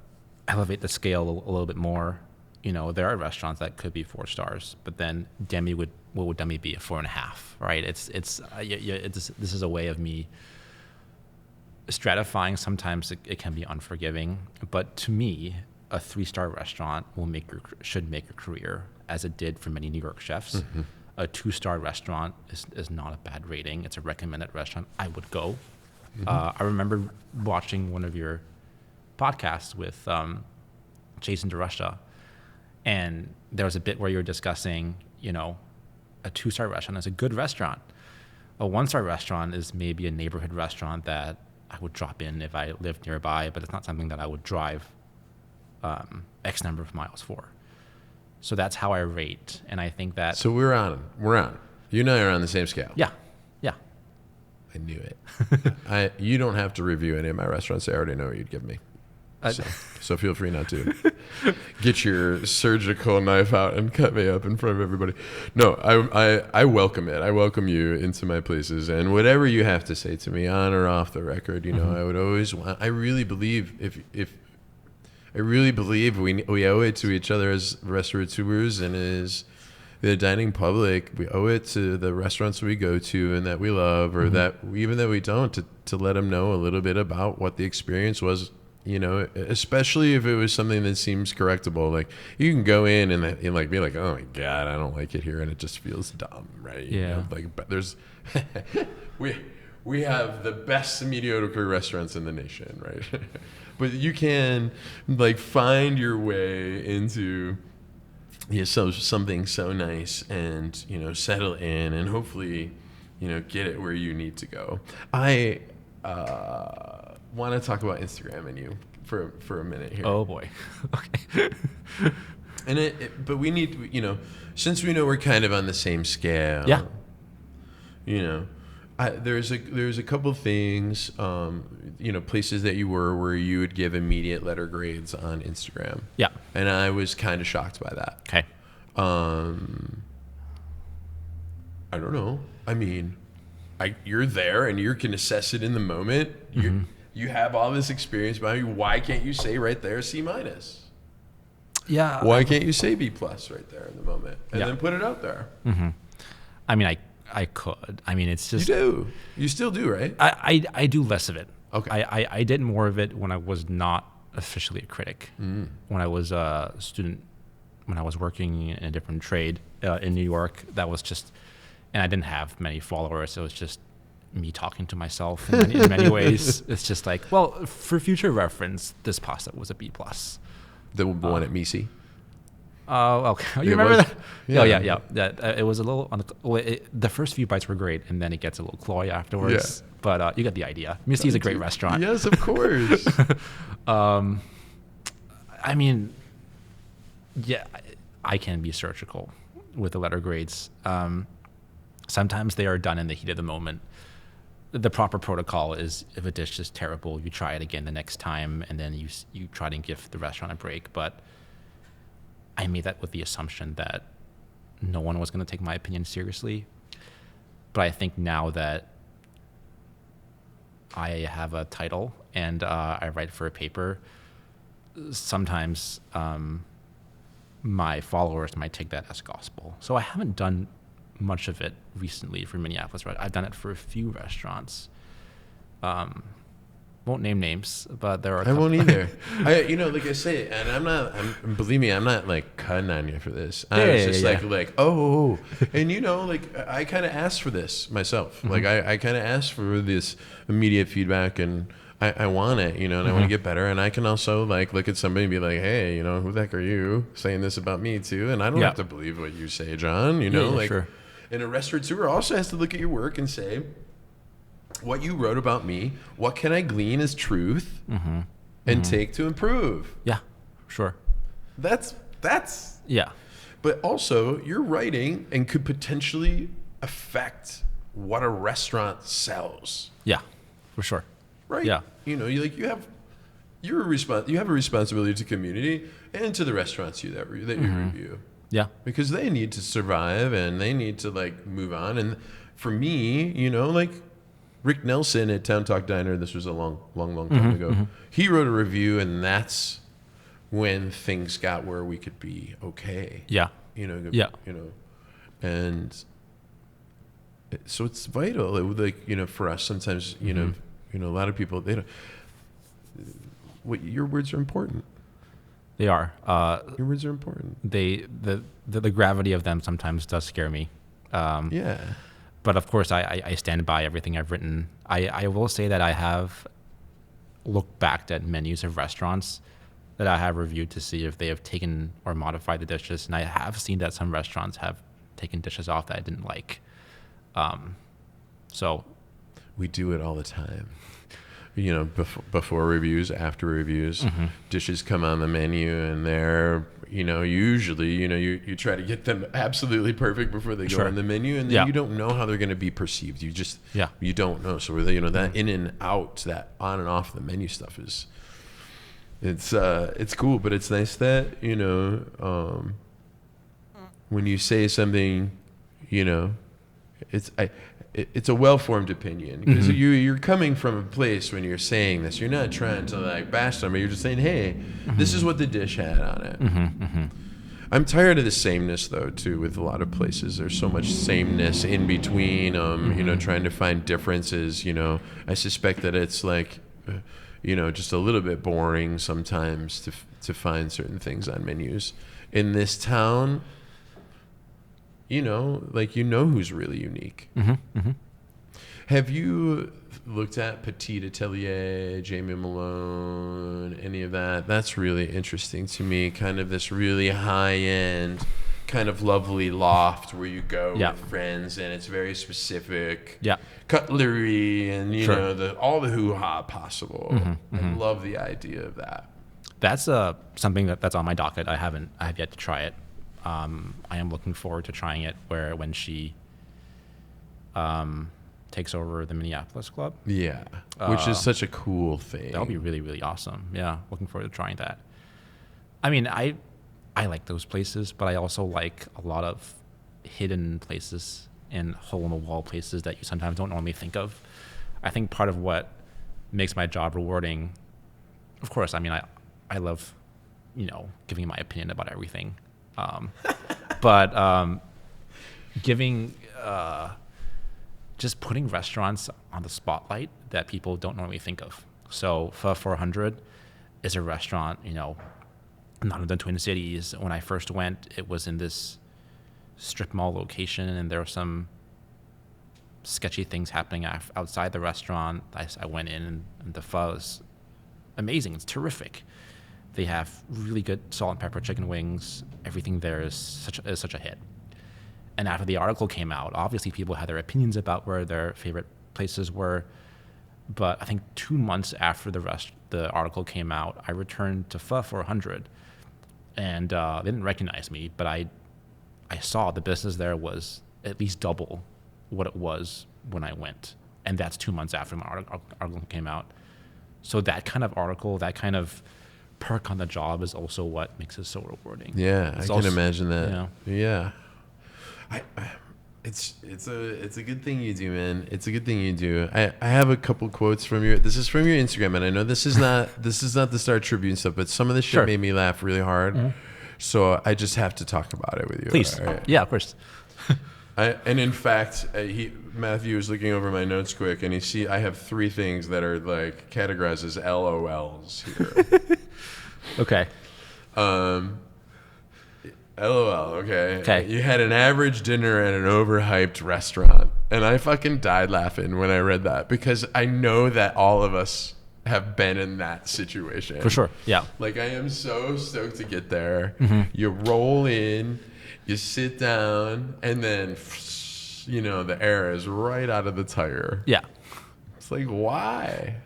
elevate the scale a little bit more, there are restaurants that could be 4 stars, but then what would Demi be? A 4.5, right? This is a way of me stratifying. Sometimes it can be unforgiving, but to me, a 3-star restaurant should make a career, as it did for many New York chefs. Mm-hmm. A 2-star restaurant is not a bad rating. It's a recommended restaurant. I would go. Mm-hmm. I remember watching one of your podcasts with Jason DeRusha, and there was a bit where you were discussing, a 2-star restaurant is a good restaurant. A 1-star restaurant is maybe a neighborhood restaurant that I would drop in if I lived nearby, but it's not something that I would drive X number of miles for. So that's how I rate, and I think that... So we're on. You and I are on the same scale. Yeah. I knew it. You don't have to review any of my restaurants. I already know what you'd give me. So feel free not to get your surgical knife out and cut me up in front of everybody. No, I welcome it. I welcome you into my places, and whatever you have to say to me, on or off the record, mm-hmm. I would always want. I really believe we owe it to each other as restaurateurs and as the dining public. We owe it to the restaurants we go to and that we love, or mm-hmm. that we don't, to let them know a little bit about what the experience was. Especially if it was something that seems correctable. Like, you can go in and like be like, oh my God, I don't like it here, and it just feels dumb, right? Yeah. But there's we have the best mediocre restaurants in the nation, right? But you can find your way into something so nice and settle in and hopefully get it where you need to go. I want to talk about Instagram and you for a minute here. Oh boy. Okay. And but we need since we know we're kind of on the same scale. Yeah. There's a couple things, places that you were where you would give immediate letter grades on Instagram. Yeah. And I was kind of shocked by that. Okay. I don't know. I mean, you're there and you can assess it in the moment. Mm-hmm. You have all this experience behind you. Why can't you say right there C-? Yeah. Why can't you say B+ right there in the moment and then put it out there? Mm-hmm. I mean, I could. I mean, it's just... You do. You still do, right? I do less of it. Okay. I did more of it when I was not officially a critic. Mm. When I was a student, when I was working in a different trade in New York, that was just... And I didn't have many followers. So it was just me talking to myself in many ways. It's just like, well, for future reference, this pasta was a B+. The one at Mucci? Oh, okay. You remember that? Yeah. Oh, yeah. It was a little... the first few bites were great, and then it gets a little cloy afterwards. Yeah. But you get the idea. Mucci is a great restaurant. Yes, of course. I mean, yeah, I can be surgical with the letter grades. Sometimes they are done in the heat of the moment. The proper protocol is if a dish is terrible, you try it again the next time, and then you try to give the restaurant a break. But I made that with the assumption that no one was going to take my opinion seriously. But I think now that I have a title and I write for a paper, sometimes my followers might take that as gospel. So I haven't done much of it recently for Minneapolis. I've done it for a few restaurants. Won't name names, but there are. I won't either. Like I say, and believe me, I'm not like cutting on you for this. I was just like, and I kind of asked for this myself. Mm-hmm. Like I kind of asked for this immediate feedback, and I want it, and I want to get better. And I can also like look at somebody and be like, hey, who the heck are you saying this about me too? And I don't have to believe what you say, John. Sure. And a restaurateur also has to look at your work and say, what you wrote about me, what can I glean as truth and take to improve? Yeah, sure. That's yeah. But also, you're writing and could potentially affect what a restaurant sells. Yeah, for sure. Right? Yeah. You have a responsibility to community and to the restaurants that you review. Yeah. Because they need to survive and they need to like move on. And for me, like Rick Nelson at Town Talk Diner, this was a long time ago. He wrote a review, and that's when things got where we could be okay. Yeah. And so it's vital. For us, sometimes, a lot of people, they don't. Your words are important. They are. Your words are important. The gravity of them sometimes does scare me. Yeah. But of course, I stand by everything I've written. I will say that I have looked back at menus of restaurants that I have reviewed to see if they have taken or modified the dishes, and I have seen that some restaurants have taken dishes off that I didn't like. So we do it all the time. Before reviews, after reviews, dishes come on the menu, and they're, usually, you try to get them absolutely perfect before they go on the menu, and then you don't know how they're going to be perceived. You don't know. So, that in and out, that on and off the menu stuff it's cool, but it's nice that, when you say something, it's a well-formed opinion, because you're coming from a place when you're saying this. You're not trying to like bash them, but you're just saying, hey, this is what the dish had on it. I'm tired of the sameness, though, too, with a lot of places. There's so much sameness in between, trying to find differences. I suspect that it's like, just a little bit boring sometimes to find certain things on menus. In this town, who's really unique. Have you looked at Petit Atelier, Jamie Malone, any of that? That's really interesting to me. Kind of this really high-end, kind of lovely loft where you go with friends, and it's very specific. Yeah. Cutlery and, all the hoo-ha possible. I love the idea of that. That's something that's on my docket. I have yet to try it. I am looking forward to trying it when she takes over the Minneapolis club. Yeah, which is such a cool thing. That'll be really, really awesome. Yeah, looking forward to trying that. I mean, I like those places, but I also like a lot of hidden places and hole-in-the-wall places that you sometimes don't normally think of. I think part of what makes my job rewarding, of course, I mean, I love, giving my opinion about everything. But giving, just putting restaurants on the spotlight that people don't normally think of. So Pho 400 is a restaurant, not in the Twin Cities. When I first went, it was in this strip mall location, and there were some sketchy things happening outside the restaurant. I went in, and the pho is amazing. It's terrific. They have really good salt and pepper chicken wings. Everything there is such a hit. And after the article came out, obviously people had their opinions about where their favorite places were. But I think 2 months after the article came out, I returned to Pho 400, and they didn't recognize me, but I saw the business there was at least double what it was when I went. And that's 2 months after my article came out. So that kind of article, that kind of perk on the job is also what makes it so rewarding. Yeah, I can imagine that. You know, yeah. It's a good thing you do, man. It's a good thing you do. I have a couple quotes from this is from your Instagram, and I know this is not the Star Tribune stuff, but some of this shit made me laugh really hard. Mm-hmm. So I just have to talk about it with you. Please. Right? Yeah, of course. And in fact, Matthew was looking over my notes quick, and I have 3 things that are like categorized as LOLs here. Okay. LOL, okay. You had an average dinner at an overhyped restaurant. And I fucking died laughing when I read that because I know that all of us have been in that situation. For sure, yeah. Like, I am so stoked to get there. Mm-hmm. You roll in, you sit down, and then, you know, the air is right out of the tire. Yeah. It's like, why?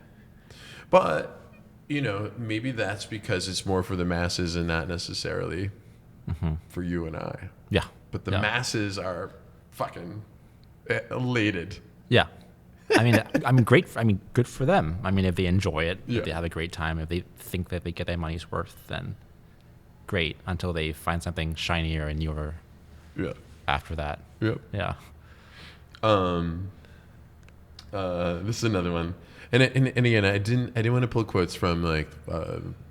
But, you know, maybe that's because it's more for the masses and not necessarily... Mm-hmm. for you and I. Yeah. But the masses are fucking elated. Yeah. I mean, great. Good for them. I mean, if they enjoy it, if they have a great time, if they think that they get their money's worth, then great. Until they find something shinier and newer. Yeah. After that. Yep. Yeah. This is another one. And again, I didn't want to pull quotes from like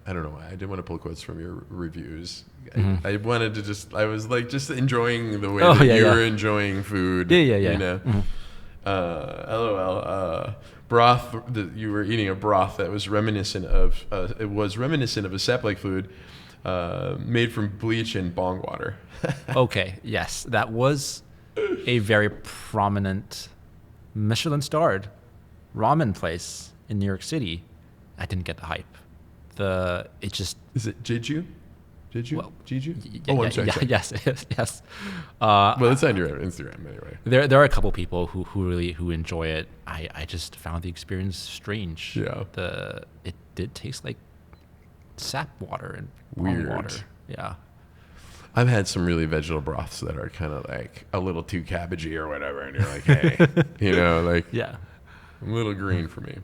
I don't know why I didn't want to pull quotes from your reviews. Mm-hmm. I wanted to I was like just enjoying the way that you were enjoying food. Yeah. You know, LOL. Broth. You were eating a broth that was reminiscent of a sap-like fluid made from bleach and bong water. Okay. Yes, that was a very prominent Michelin-starred ramen place in New York City. I didn't get the hype. Is it Jeju? Well, Jeju? I'm sorry. Yes. Well, it's on your Instagram anyway. There are a couple people who enjoy it. I just found the experience strange. Yeah. It did taste like sap water and weird water. Yeah. I've had some really vegetable broths that are kind of like a little too cabbagey or whatever, and you're like, hey, you know, like yeah, a little green for me.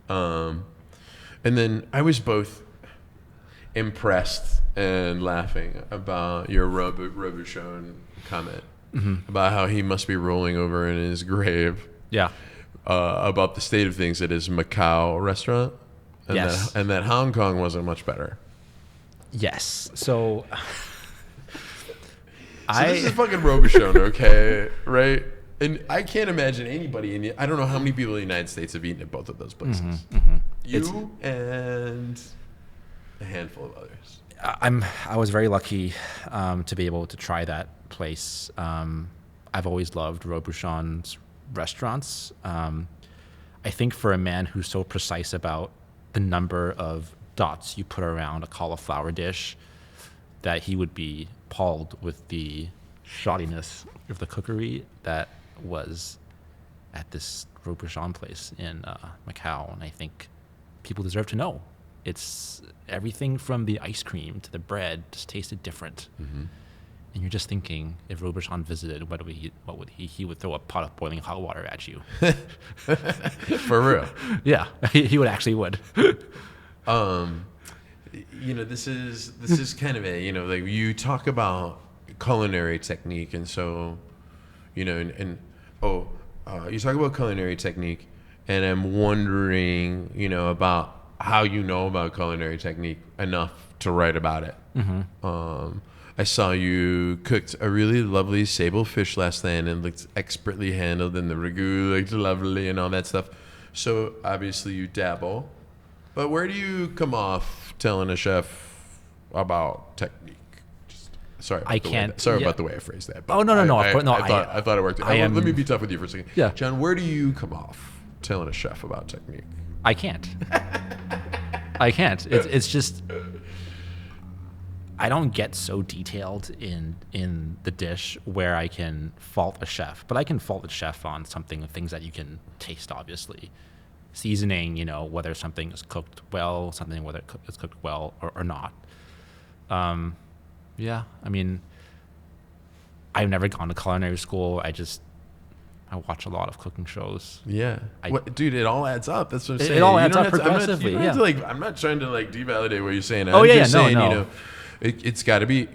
And then I was both impressed and laughing about your Robuchon comment about how he must be rolling over in his grave. Yeah. About the state of things at his Macau restaurant. And yes. That Hong Kong wasn't much better. Yes. So this is fucking Robuchon, okay? Right? And I can't imagine anybody I don't know how many people in the United States have eaten at both of those places. You and a handful of others. I was very lucky to be able to try that place. I've always loved Robuchon's restaurants. I think for a man who's so precise about the number of dots you put around a cauliflower dish, that he would be appalled with the shoddiness of the cookery that was at this Robuchon place in Macau. And I think people deserve to know. It's everything from the ice cream to the bread just tasted different. Mm-hmm. And you're just thinking, if Robuchon visited, what would he would throw a pot of boiling hot water at you. For real. Yeah, he would. You know, this is kind of like you talk about culinary technique, and so, you know, you talk about culinary technique, and I'm wondering, you know, about how you know about culinary technique enough to write about it. Mm-hmm. I saw you cooked a really lovely sable fish last night, and it looked expertly handled, and the ragu looked lovely and all that stuff. So obviously you dabble, but where do you come off telling a chef about technique? Sorry about the way I phrased that. Oh, no. Of course, no. I thought it worked. Let me be tough with you for a second. Yeah. John, where do you come off telling a chef about technique? I can't. It's just, I don't get so detailed in the dish where I can fault a chef, but I can fault a chef on things that you can taste, obviously. Seasoning, you know, whether something is cooked well, whether it's cooked well or not. Yeah, I mean, I've never gone to culinary school. I watch a lot of cooking shows. Yeah. Dude, it all adds up. That's what I'm saying. It all You adds don't up have to- progressively. I'm not, I'm not trying to devalidate what you're saying. Oh, I'm yeah, just no, saying, no. It's got to be,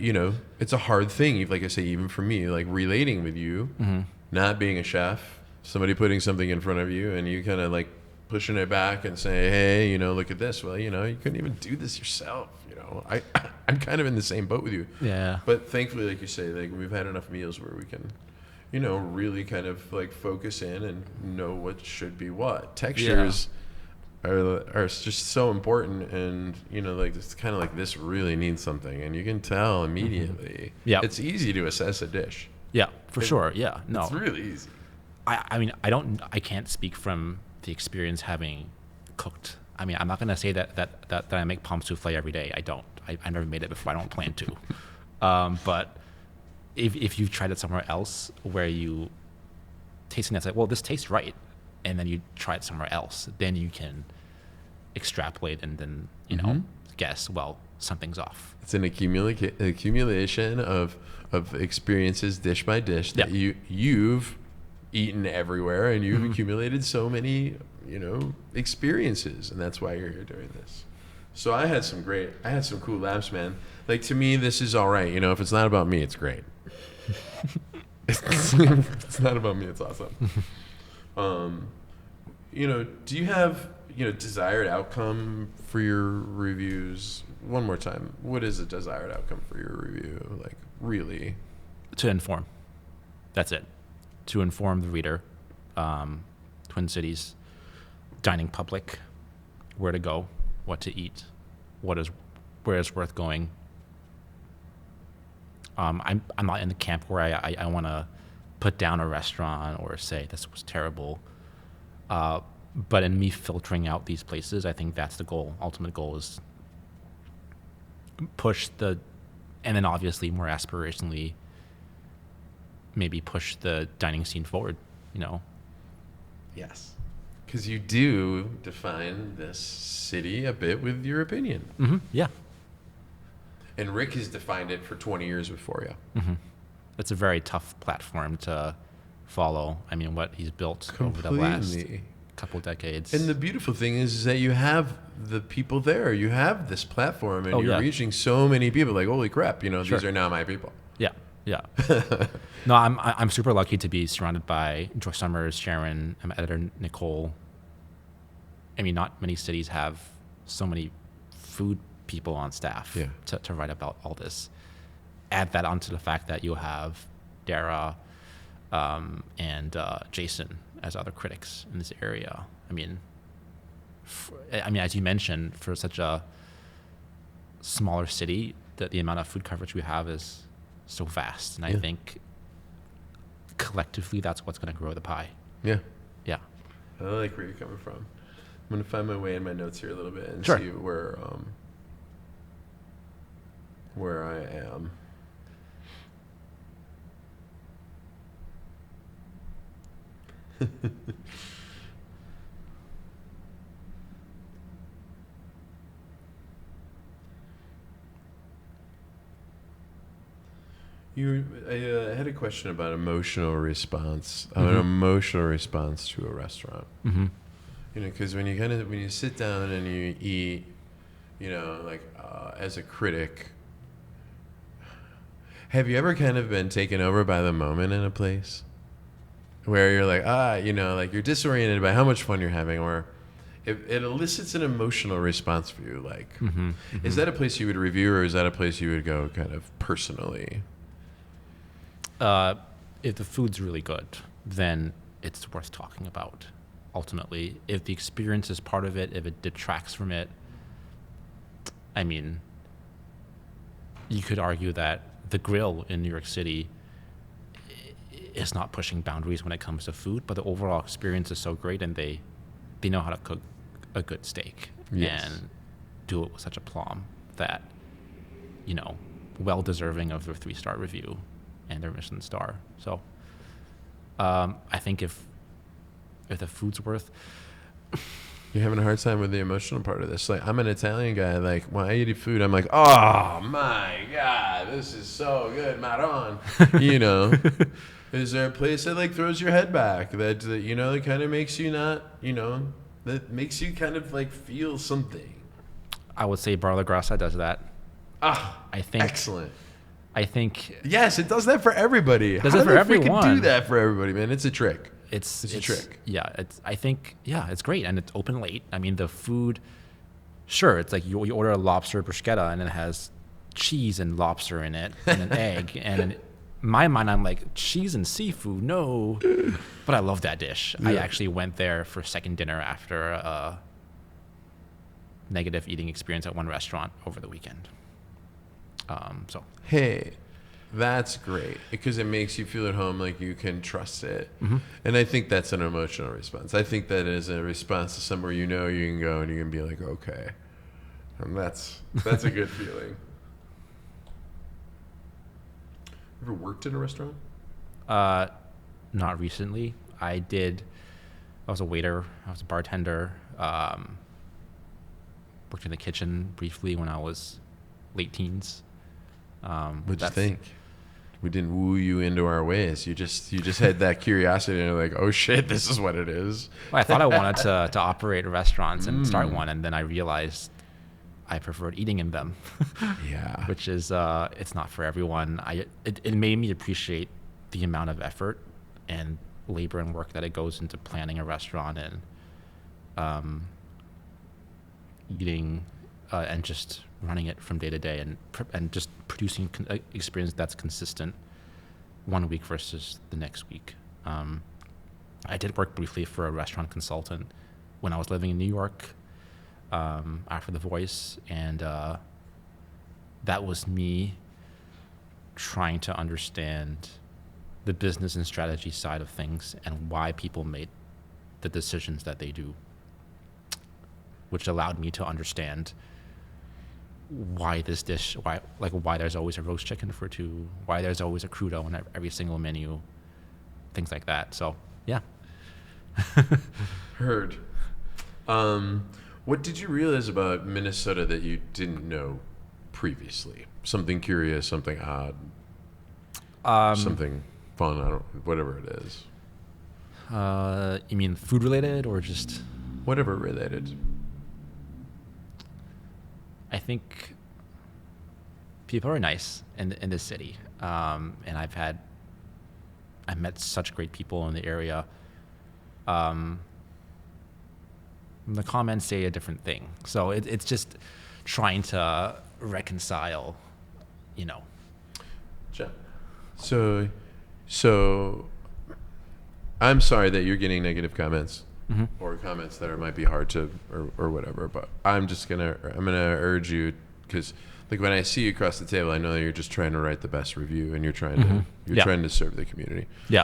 it's a hard thing. Like I say, even for me, relating with you, not being a chef, somebody putting something in front of you and you kind of pushing it back and saying, hey, look at this. Well, you couldn't even do this yourself. I'm kind of in the same boat with you. Yeah. But thankfully, like you say, we've had enough meals where we can, really kind of focus in and know what should be what. Textures are just so important, and it's kind of this really needs something, and you can tell immediately. Yeah. It's easy to assess a dish. Yeah, for sure. Yeah. No. It's really easy. I mean, I can't speak from the experience having cooked. I mean, I'm not going to say that I make pomme souffle every day. I don't. I never made it before. I don't plan to. But if you've tried it somewhere else where you tasting that's well, this tastes right, and then you try it somewhere else, then you can extrapolate and then guess, well, something's off. It's an accumulation of experiences dish by dish that you've eaten everywhere, and you've accumulated so many experiences, and that's why you're here doing this. So I had some cool laughs, man. To me, this is all right. If it's not about me, it's great. It's not about me, it's awesome. Do you have desired outcome for your reviews? One more time, what is a desired outcome for your review? Really? To inform. That's it. To inform the reader, Twin Cities, dining public, where to go, what to eat, where is worth going. I'm not in the camp where I want to put down a restaurant or say this was terrible. But in me filtering out these places, I think that's the goal. Ultimate goal is and then obviously more aspirationally, maybe push the dining scene forward, Yes. Because you do define this city a bit with your opinion. Mm-hmm. Yeah. And Rick has defined it for 20 years before you. Mm-hmm. It's a very tough platform to follow. I mean, what he's built Completely. over the last couple decades. And the beautiful thing is that you have the people there. You have this platform, and you're reaching so many people. Holy crap, these are now my people. Yeah, yeah. No, I'm super lucky to be surrounded by Joy Summers, Sharon, editor Nicole. I mean, not many cities have so many food people on staff to write about all this. Add that onto the fact that you have Dara and Jason as other critics in this area. I mean, as you mentioned, for such a smaller city, the amount of food coverage we have is so vast, and I think collectively that's what's going to grow the pie. Yeah. Yeah. I like where you're coming from. I'm going to find my way in my notes here a little bit and see where I am. I had a question about emotional response. An emotional response to a restaurant. Mm-hmm. Because when you sit down and you eat, as a critic, have you ever kind of been taken over by the moment in a place where you're you're disoriented by how much fun you're having, or it elicits an emotional response for you? Is that a place you would review, or is that a place you would go kind of personally? If the food's really good, then it's worth talking about. Ultimately, if the experience is part of it, if it detracts from it, I mean, you could argue that the grill in New York City is not pushing boundaries when it comes to food, but the overall experience is so great, and they know how to cook a good steak and do it with such aplomb that, well deserving of their 3-star review and their Michelin star. So I think if the food's worth, You're having a hard time with the emotional part of this. Like, I'm an Italian guy. Like, when I eat food, I'm like, oh my God, this is so good, Maron. You know, is there a place that like throws your head back that you know, that kind of makes you not, you know, that makes you kind of like feel something? I would say Bar La Grassa does that. I think Excellent. I think Yes, it does that for everybody. Does How it for do everyone? freaking do that for everybody, man? It's a trick. it's a trick. Yeah, I think it's great, and it's open late. I mean, the food, sure, it's like you order a lobster bruschetta and it has cheese and lobster in it and an egg, and in my mind I'm like, cheese and seafood, no. But I love that dish. I actually went there for second dinner after a negative eating experience at one restaurant over the weekend. So Hey, that's great because it makes you feel at home, like you can trust it. Mm-hmm. And I think that's an emotional response. I think that is a response to somewhere you know you can go and you can be like, okay. And that's a good feeling. Ever worked in a restaurant? not recently. I was a waiter. I was a bartender. Worked in the kitchen briefly when I was late teens. What'd you think? We didn't woo you into our ways. You just had that curiosity and you're like, oh shit, this is what it is. Well, I thought I wanted to operate restaurants and start one, and then I realized I preferred eating in them. Yeah. Which is it's not for everyone. It made me appreciate the amount of effort and labor and work that it goes into planning a restaurant and eating and just running it from day to day and just producing experience that's consistent 1 week versus the next week. I did work briefly for a restaurant consultant when I was living in New York after The Voice, and that was me trying to understand the business and strategy side of things and why people made the decisions that they do, which allowed me to understand why this dish, why there's always a roast chicken for two, why there's always a crudo on every single menu, things like that. So, yeah. Heard. What did you realize about Minnesota that you didn't know previously? Something curious, something odd, something fun, whatever it is. You mean food related or just? Whatever related. I think people are nice in this city, and I met such great people in the area. The comments say a different thing, so it's just trying to reconcile, you know. So I'm sorry that you're getting negative comments. Mm-hmm. Or comments that might be hard to, or whatever. But I'm gonna urge you, because like when I see you across the table, I know that you're just trying to write the best review, and you're trying to serve the community. Yeah.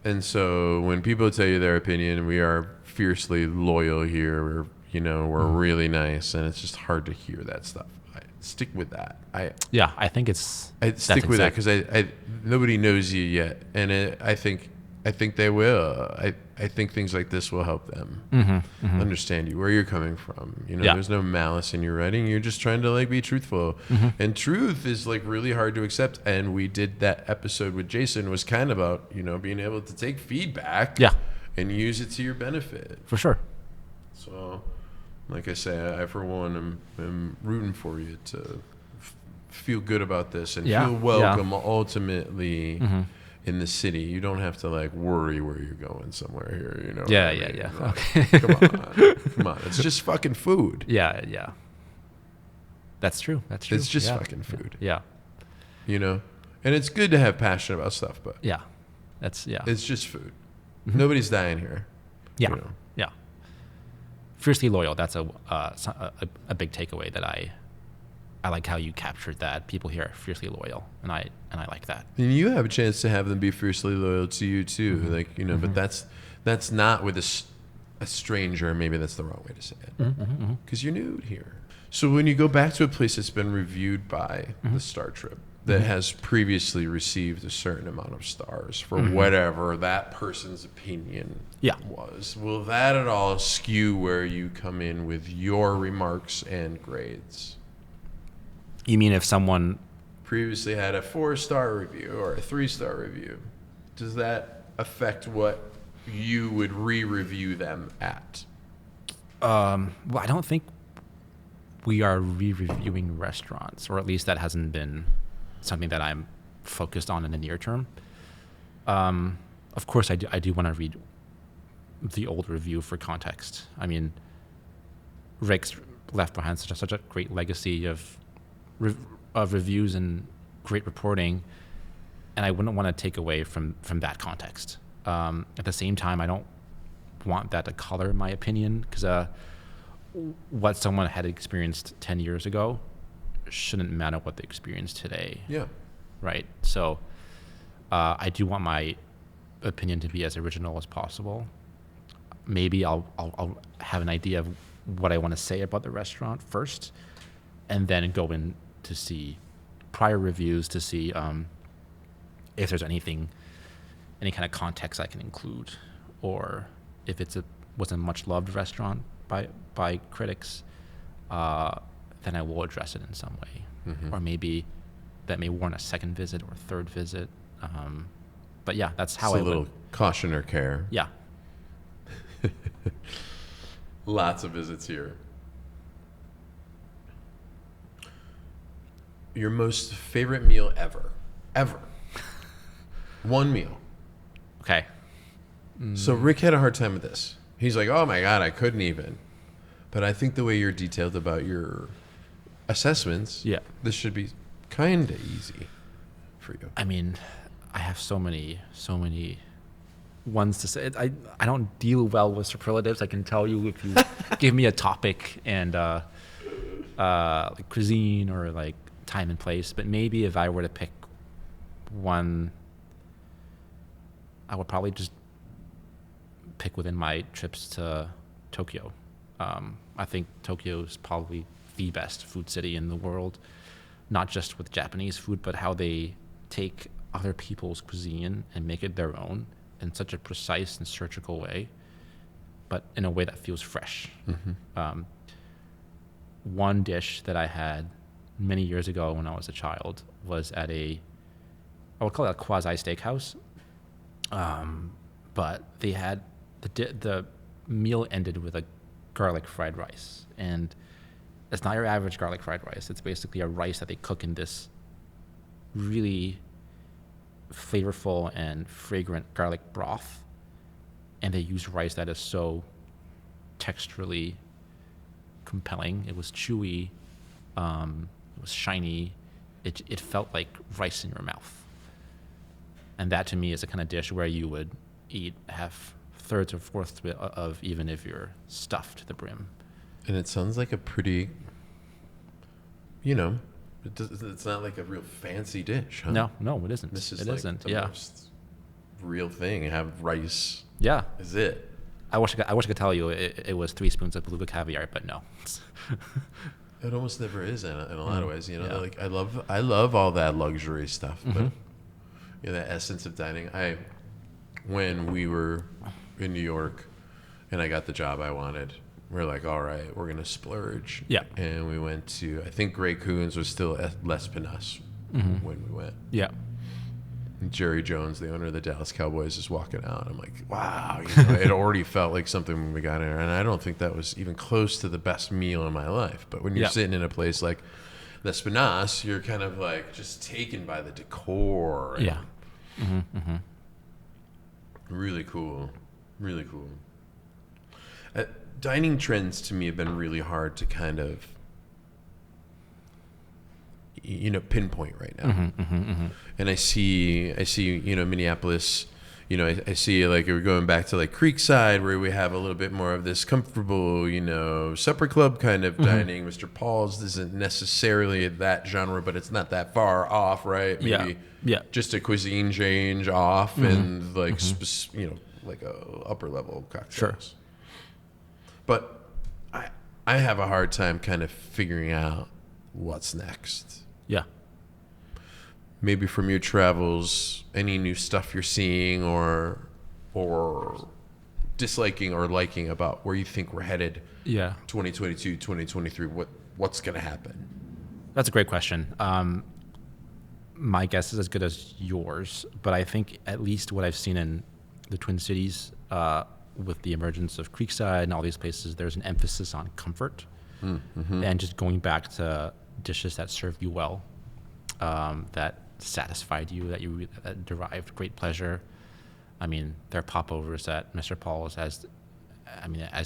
And so when people tell you their opinion, we are fiercely loyal here. We're really nice, and it's just hard to hear that stuff. Stick with that. I think it's. I stick with that because I nobody knows you yet, and I think they will. I think things like this will help them understand you, where you're coming from. There's no malice in your writing. You're just trying to like be truthful. And truth is like really hard to accept. And we did that episode with Jason was kind of about, being able to take feedback and use it to your benefit. For sure. So, like I say, I for one am rooting for you to feel good about this and feel welcome ultimately. In the city, you don't have to like worry where you're going somewhere here, Yeah. Like, Okay. Come on. It's just fucking food. Yeah. That's true. It's just fucking food. Yeah. And it's good to have passion about stuff, but it's just food. Nobody's dying here. Yeah. Yeah. Fiercely loyal. That's a big takeaway that I like how you captured that. People here are fiercely loyal, and I like that. And you have a chance to have them be fiercely loyal to you too, but that's not with a stranger. Maybe that's the wrong way to say it, because you're new here. So when you go back to a place that's been reviewed by the Star Tribune, that has previously received a certain amount of stars for whatever that person's opinion was. Will that at all skew where you come in with your remarks and grades? You mean if someone previously had a 4-star review or a 3-star review, does that affect what you would re-review them at? Well, I don't think we are re-reviewing restaurants, or at least that hasn't been something that I'm focused on in the near term. Of course, I do want to read the old review for context. I mean, Rick's left behind such a great legacy of reviews and great reporting, and I wouldn't want to take away from that context. At the same time, I don't want that to color my opinion, because what someone had experienced 10 years ago shouldn't matter what they experience today. Yeah. Right. So I do want my opinion to be as original as possible. Maybe I'll have an idea of what I want to say about the restaurant first, and then go in to see prior reviews to see if there's any kind of context I can include, or if was a much loved restaurant by critics, then I will address it in some way, or maybe that may warrant a second visit or third visit. But yeah, that's how it's a little caution or care. Yeah. Lots of visits here. Your most favorite meal ever. One meal. Okay. So Rick had a hard time with this. He's like, oh my God, I couldn't even. But I think the way you're detailed about your assessments, this should be kind of easy for you. I mean, I have so many ones to say. I don't deal well with superlatives. I can tell you if you give me a topic and like cuisine or like time and place. But maybe if I were to pick one, I would probably just pick within my trips to Tokyo. I think Tokyo is probably the best food city in the world, not just with Japanese food, but how they take other people's cuisine and make it their own in such a precise and surgical way, but in a way that feels fresh. One dish that I had many years ago when I was a child was at I would call it a quasi steakhouse, but they had the meal ended with a garlic fried rice, and it's not your average garlic fried rice. It's basically a rice that they cook in this really flavorful and fragrant garlic broth, and they use rice that is so texturally compelling. It was chewy, it was shiny, it felt like rice in your mouth. And that to me is a kind of dish where you would eat half thirds or fourths of, even if you're stuffed to the brim. And it sounds like a pretty, it's not like a real fancy dish, huh? No, it isn't. This is the most real thing. Have rice. Yeah. Is it? I wish I could tell you it was 3 spoons of beluga caviar, but no. It almost never is in a lot of ways. Like I love all that luxury stuff, but the essence of dining. When we were in New York, and I got the job I wanted, we're like, all right, we're gonna splurge. Yeah. And we went to, I think Grey Coons was still at Les Pinas when we went. Yeah. And Jerry Jones, the owner of the Dallas Cowboys, is walking out. I'm like, wow, it already felt like something when we got in there. And I don't think that was even close to the best meal in my life. But when you're sitting in a place like Les Pinas, you're kind of like just taken by the decor. Yeah. Really cool. Really cool. Dining trends to me have been really hard to kind of, pinpoint right now. And I see, Minneapolis, I see like we're going back to like Creekside, where we have a little bit more of this comfortable, supper club kind of dining. Mr. Paul's isn't necessarily that genre, but it's not that far off, right? Maybe just a cuisine change off and like, like a upper level cocktails. Sure. But I have a hard time kind of figuring out what's next. Yeah. maybe from your travels, any new stuff you're seeing or disliking or liking about where you think we're headed? Yeah. 2022, 2023. What's going to happen? That's a great question. My guess is as good as yours, but I think at least what I've seen in the Twin Cities with the emergence of Creekside and all these places, there's an emphasis on comfort and just going back to dishes that serve you well, that satisfied you, that derived great pleasure. I mean, there are popovers at Mr. Paul's as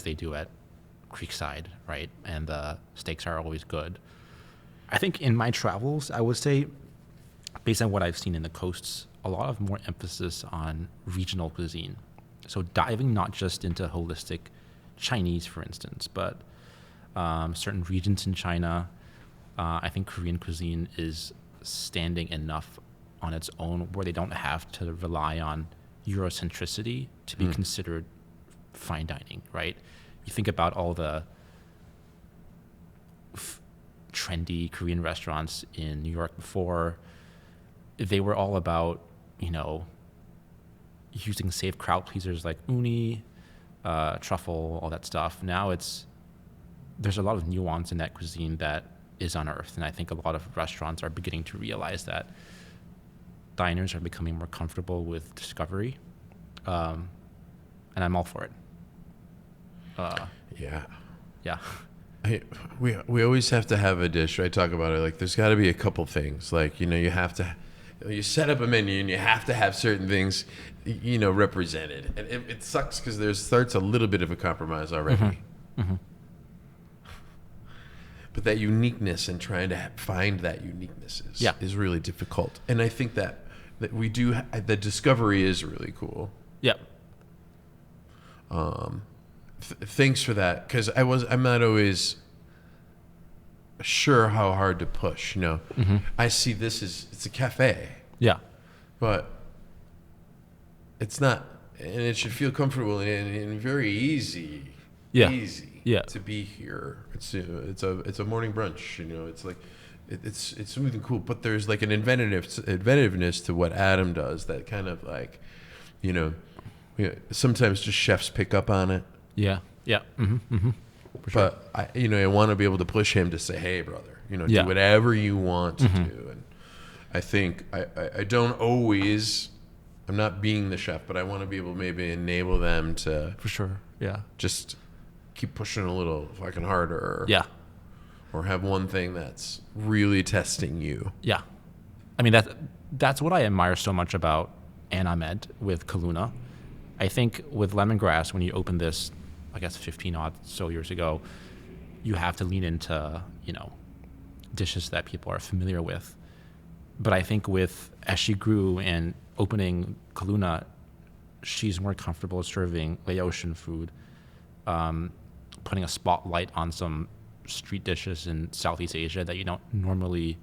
they do at Creekside, right? And the steaks are always good. I think in my travels, I would say, based on what I've seen in the coasts, a lot of more emphasis on regional cuisine. So diving not just into holistic Chinese, for instance, but certain regions in China. I think Korean cuisine is standing enough on its own where they don't have to rely on Eurocentricity to be considered fine dining, right? You think about all the trendy Korean restaurants in New York before, they were all about, using safe crowd pleasers like uni, truffle, all that stuff. Now there's a lot of nuance in that cuisine that is unearthed, and I think a lot of restaurants are beginning to realize that diners are becoming more comfortable with discovery, and I'm all for it. Yeah. We always have to have a dish. I talk about it like there's got to be a couple things. Like, you set up a menu and you have to have certain things, represented. And it sucks because there starts a little bit of a compromise already. But that uniqueness and trying to find that uniqueness is really difficult. And I think that we do, the discovery is really cool. Yep. Thanks for that, because I'm not always sure how hard to push. I see this as it's a cafe. Yeah. But it's not, and it should feel comfortable and very easy. Yeah. Easy. Yeah. To be here. It's a morning brunch. It's like it's smooth and cool, but there's like an inventiveness to what Adam does that kind of like, sometimes just chefs pick up on it. Yeah. Yeah. For sure. But I want to be able to push him to say, hey, brother, do whatever you want to do. And I think I don't always, I'm not being the chef, but I want to be able to maybe enable them to, for sure. Yeah. just keep pushing a little fucking harder. Yeah. Or have one thing that's really testing you. Yeah. I mean, that's what I admire so much about Anamed with Kaluna. I think with Lemongrass, when you open this, I guess 15 odd so years ago, you have to lean into, dishes that people are familiar with. But I think as she grew and opening Kaluna, she's more comfortable serving Laotian food, putting a spotlight on some street dishes in Southeast Asia that you don't normally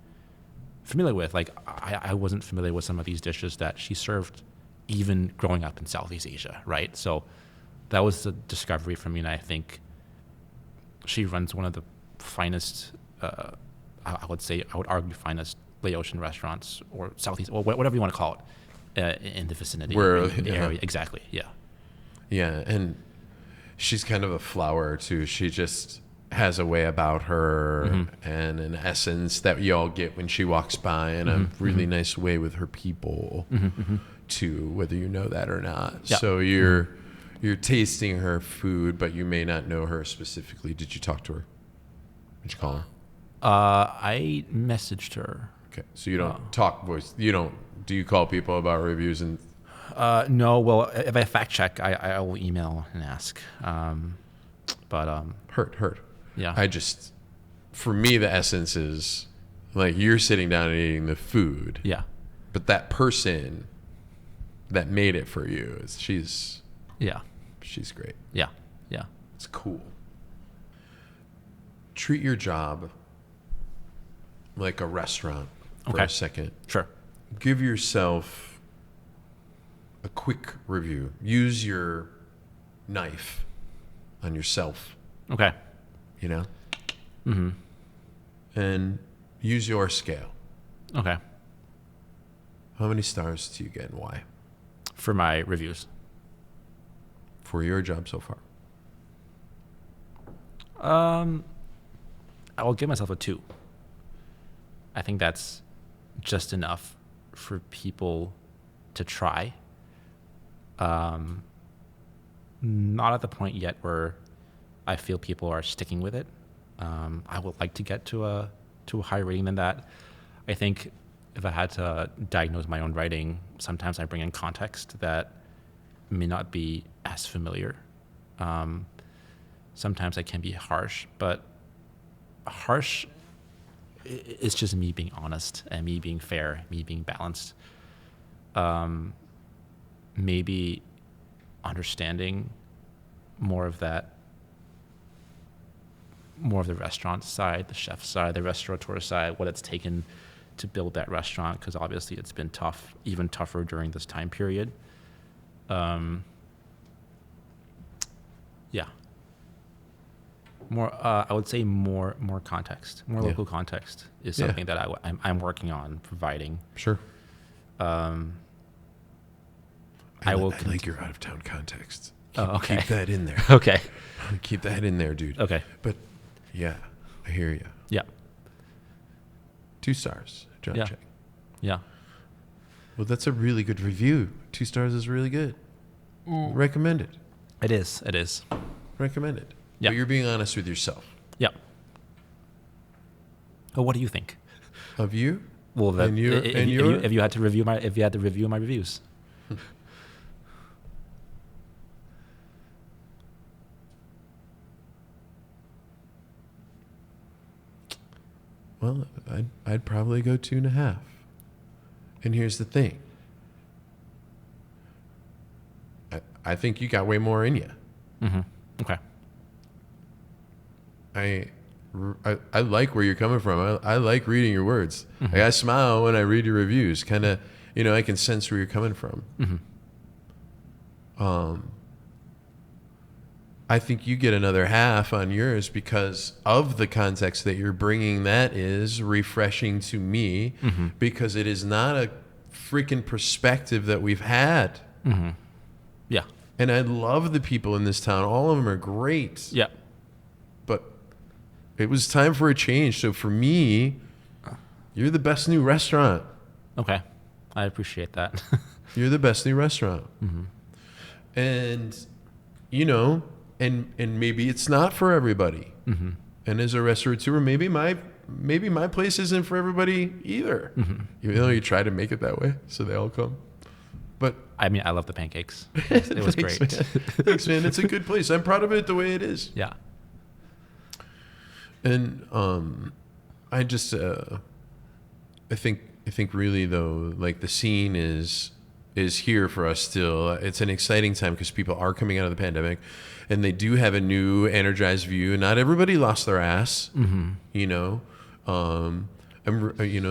familiar with. Like I wasn't familiar with some of these dishes that she served even growing up in Southeast Asia, right? So that was the discovery for me, and I think she runs one of the finest, I would argue finest Laotian restaurants or Southeast, or whatever you want to call it, in the vicinity. In the area. Exactly, yeah. Yeah, and she's kind of a flower too. She just has a way about her and an essence that you all get when she walks by, and a really nice way with her people too, whether you know that or not. Yeah. So you're tasting her food, but you may not know her specifically. Did you talk to her? Did you call her? I messaged her. Okay, so you don't talk voice. You don't. Do you call people about reviews and? No. Well, if I fact check, I will email and ask. Hurt. Yeah. For me, the essence is like you're sitting down and eating the food. Yeah. But that person that made it for you, she's great. Yeah. Yeah. It's cool. Treat your job like a restaurant for a second. Sure. Give yourself a quick review. Use your knife on yourself. Okay. And use your scale. Okay. How many stars do you get and why For my reviews. for your job so far? I will give myself a 2. I think that's just enough for people to try. Not at the point yet where I feel people are sticking with it. I would like to get to a higher rating than that. I think if I had to diagnose my own writing, sometimes I bring in context that may not be as familiar. Sometimes I can be harsh, but harsh is just me being honest and me being fair, me being balanced. Maybe understanding more of the restaurant side, the chef side, the restaurateur side, what it's taken to build that restaurant, because obviously it's been tough, even tougher during this time period. Yeah. More, I would say more context, more local context is something that I'm working on providing. Sure. I like your out of town context. Okay. Keep that in there. Okay. Keep that in there, dude. Okay. But yeah, I hear you. Yeah. 2 stars, Jon Cheng. Yeah. Well, that's a really good review. 2 stars is really good. Recommend it. It is. Recommend it. Yeah. But you're being honest with yourself. Yeah. Well, what do you think? Of you? Well, if you had to review my reviews. Well, I'd probably go 2.5. And here's the thing. I think you got way more in you. Mm-hmm. Okay. I like where you're coming from. I like reading your words. Mm-hmm. Like I smile when I read your reviews. Kind of, I can sense where you're coming from. Mm-hmm. I think you get another half on yours because of the context that you're bringing. That is refreshing to me because it is not a freaking perspective that we've had. Mm-hmm. Yeah. And I love the people in this town. All of them are great. Yeah. But it was time for a change. So for me, you're the best new restaurant. Okay. I appreciate that. You're the best new restaurant. Mm-hmm. And, and maybe it's not for everybody. Mm-hmm. And as a restaurateur, maybe my place isn't for everybody either. Mm-hmm. Even though you try to make it that way so they all come. But I mean, I love the pancakes. It was thanks, great. Man. Thanks, man. It's a good place. I'm proud of it the way it is. Yeah. And I just I think really though, like the scene is here for us still. It's an exciting time because people are coming out of the pandemic, and they do have a new energized view. Not everybody lost their ass. Mm-hmm. I'm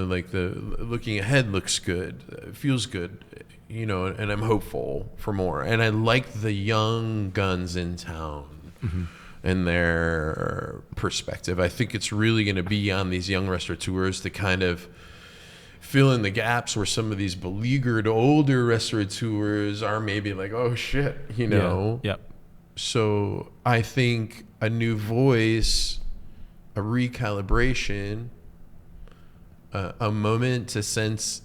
like the looking ahead looks good, feels good. And I'm hopeful for more. And I like the young guns in town and their perspective. I think it's really going to be on these young restaurateurs to kind of fill in the gaps where some of these beleaguered older restaurateurs are maybe like, oh shit, Yeah. So I think a new voice, a recalibration, a moment to sense,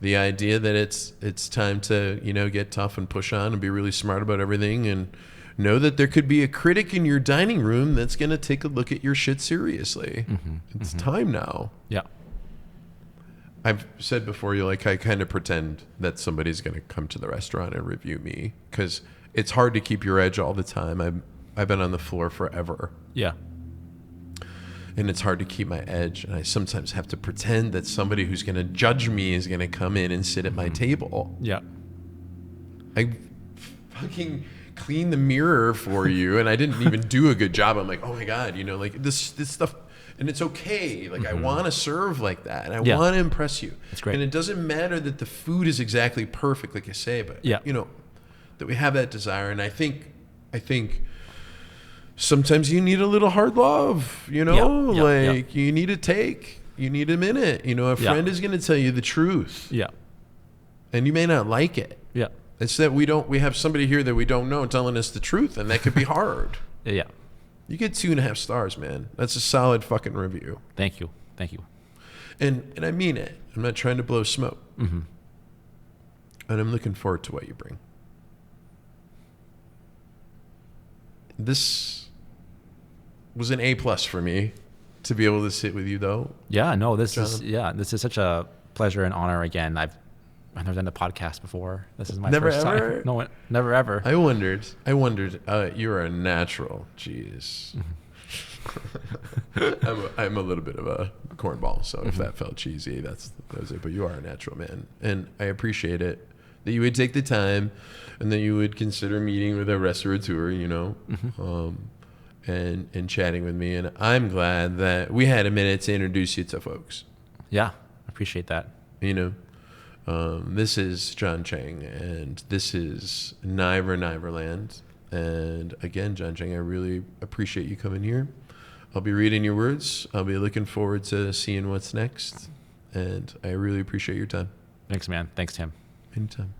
the idea that it's time to, get tough and push on and be really smart about everything and know that there could be a critic in your dining room that's going to take a look at your shit seriously. It's time now. Yeah. I've said before, I kind of pretend that somebody's going to come to the restaurant and review me because it's hard to keep your edge all the time. I've been on the floor forever. Yeah. And it's hard to keep my edge. And I sometimes have to pretend that somebody who's going to judge me is going to come in and sit at my table. Yeah. I fucking cleaned the mirror for you, and I didn't even do a good job. I'm like, oh my God, like this stuff. And it's okay. Like, I want to serve like that. And I want to impress you. That's great. And it doesn't matter that the food is exactly perfect, like I say, but, that we have that desire. And I think sometimes you need a little hard love, you need to take, you need a minute. You know, a friend is going to tell you the truth. Yeah. And you may not like it. Yeah. It's that we have somebody here that we don't know telling us the truth, and that could be hard. Yeah. You get 2.5 stars, man. That's a solid fucking review. Thank you. Thank you. And I mean it. I'm not trying to blow smoke. Mm-hmm. And I'm looking forward to what you bring. This was an A+ for me to be able to sit with you, though. Yeah, no, this John. is such a pleasure and honor again. I've never done a podcast before. This is my Never first ever? time. No, never ever. I wondered. You're a natural. Jeez. I'm a little bit of a cornball, so if that felt cheesy, that was it. But you are a natural, man, and I appreciate it that you would take the time, and that you would consider meeting with a restaurateur, you know, and chatting with me. And I'm glad that we had a minute to introduce you to folks. Yeah, I appreciate that. You know, this is Jon Cheng, and this is Niver Niver Land. And again, Jon Cheng, I really appreciate you coming here. I'll be reading your words. I'll be looking forward to seeing what's next. And I really appreciate your time. Thanks, man. Thanks, Tim. Anytime.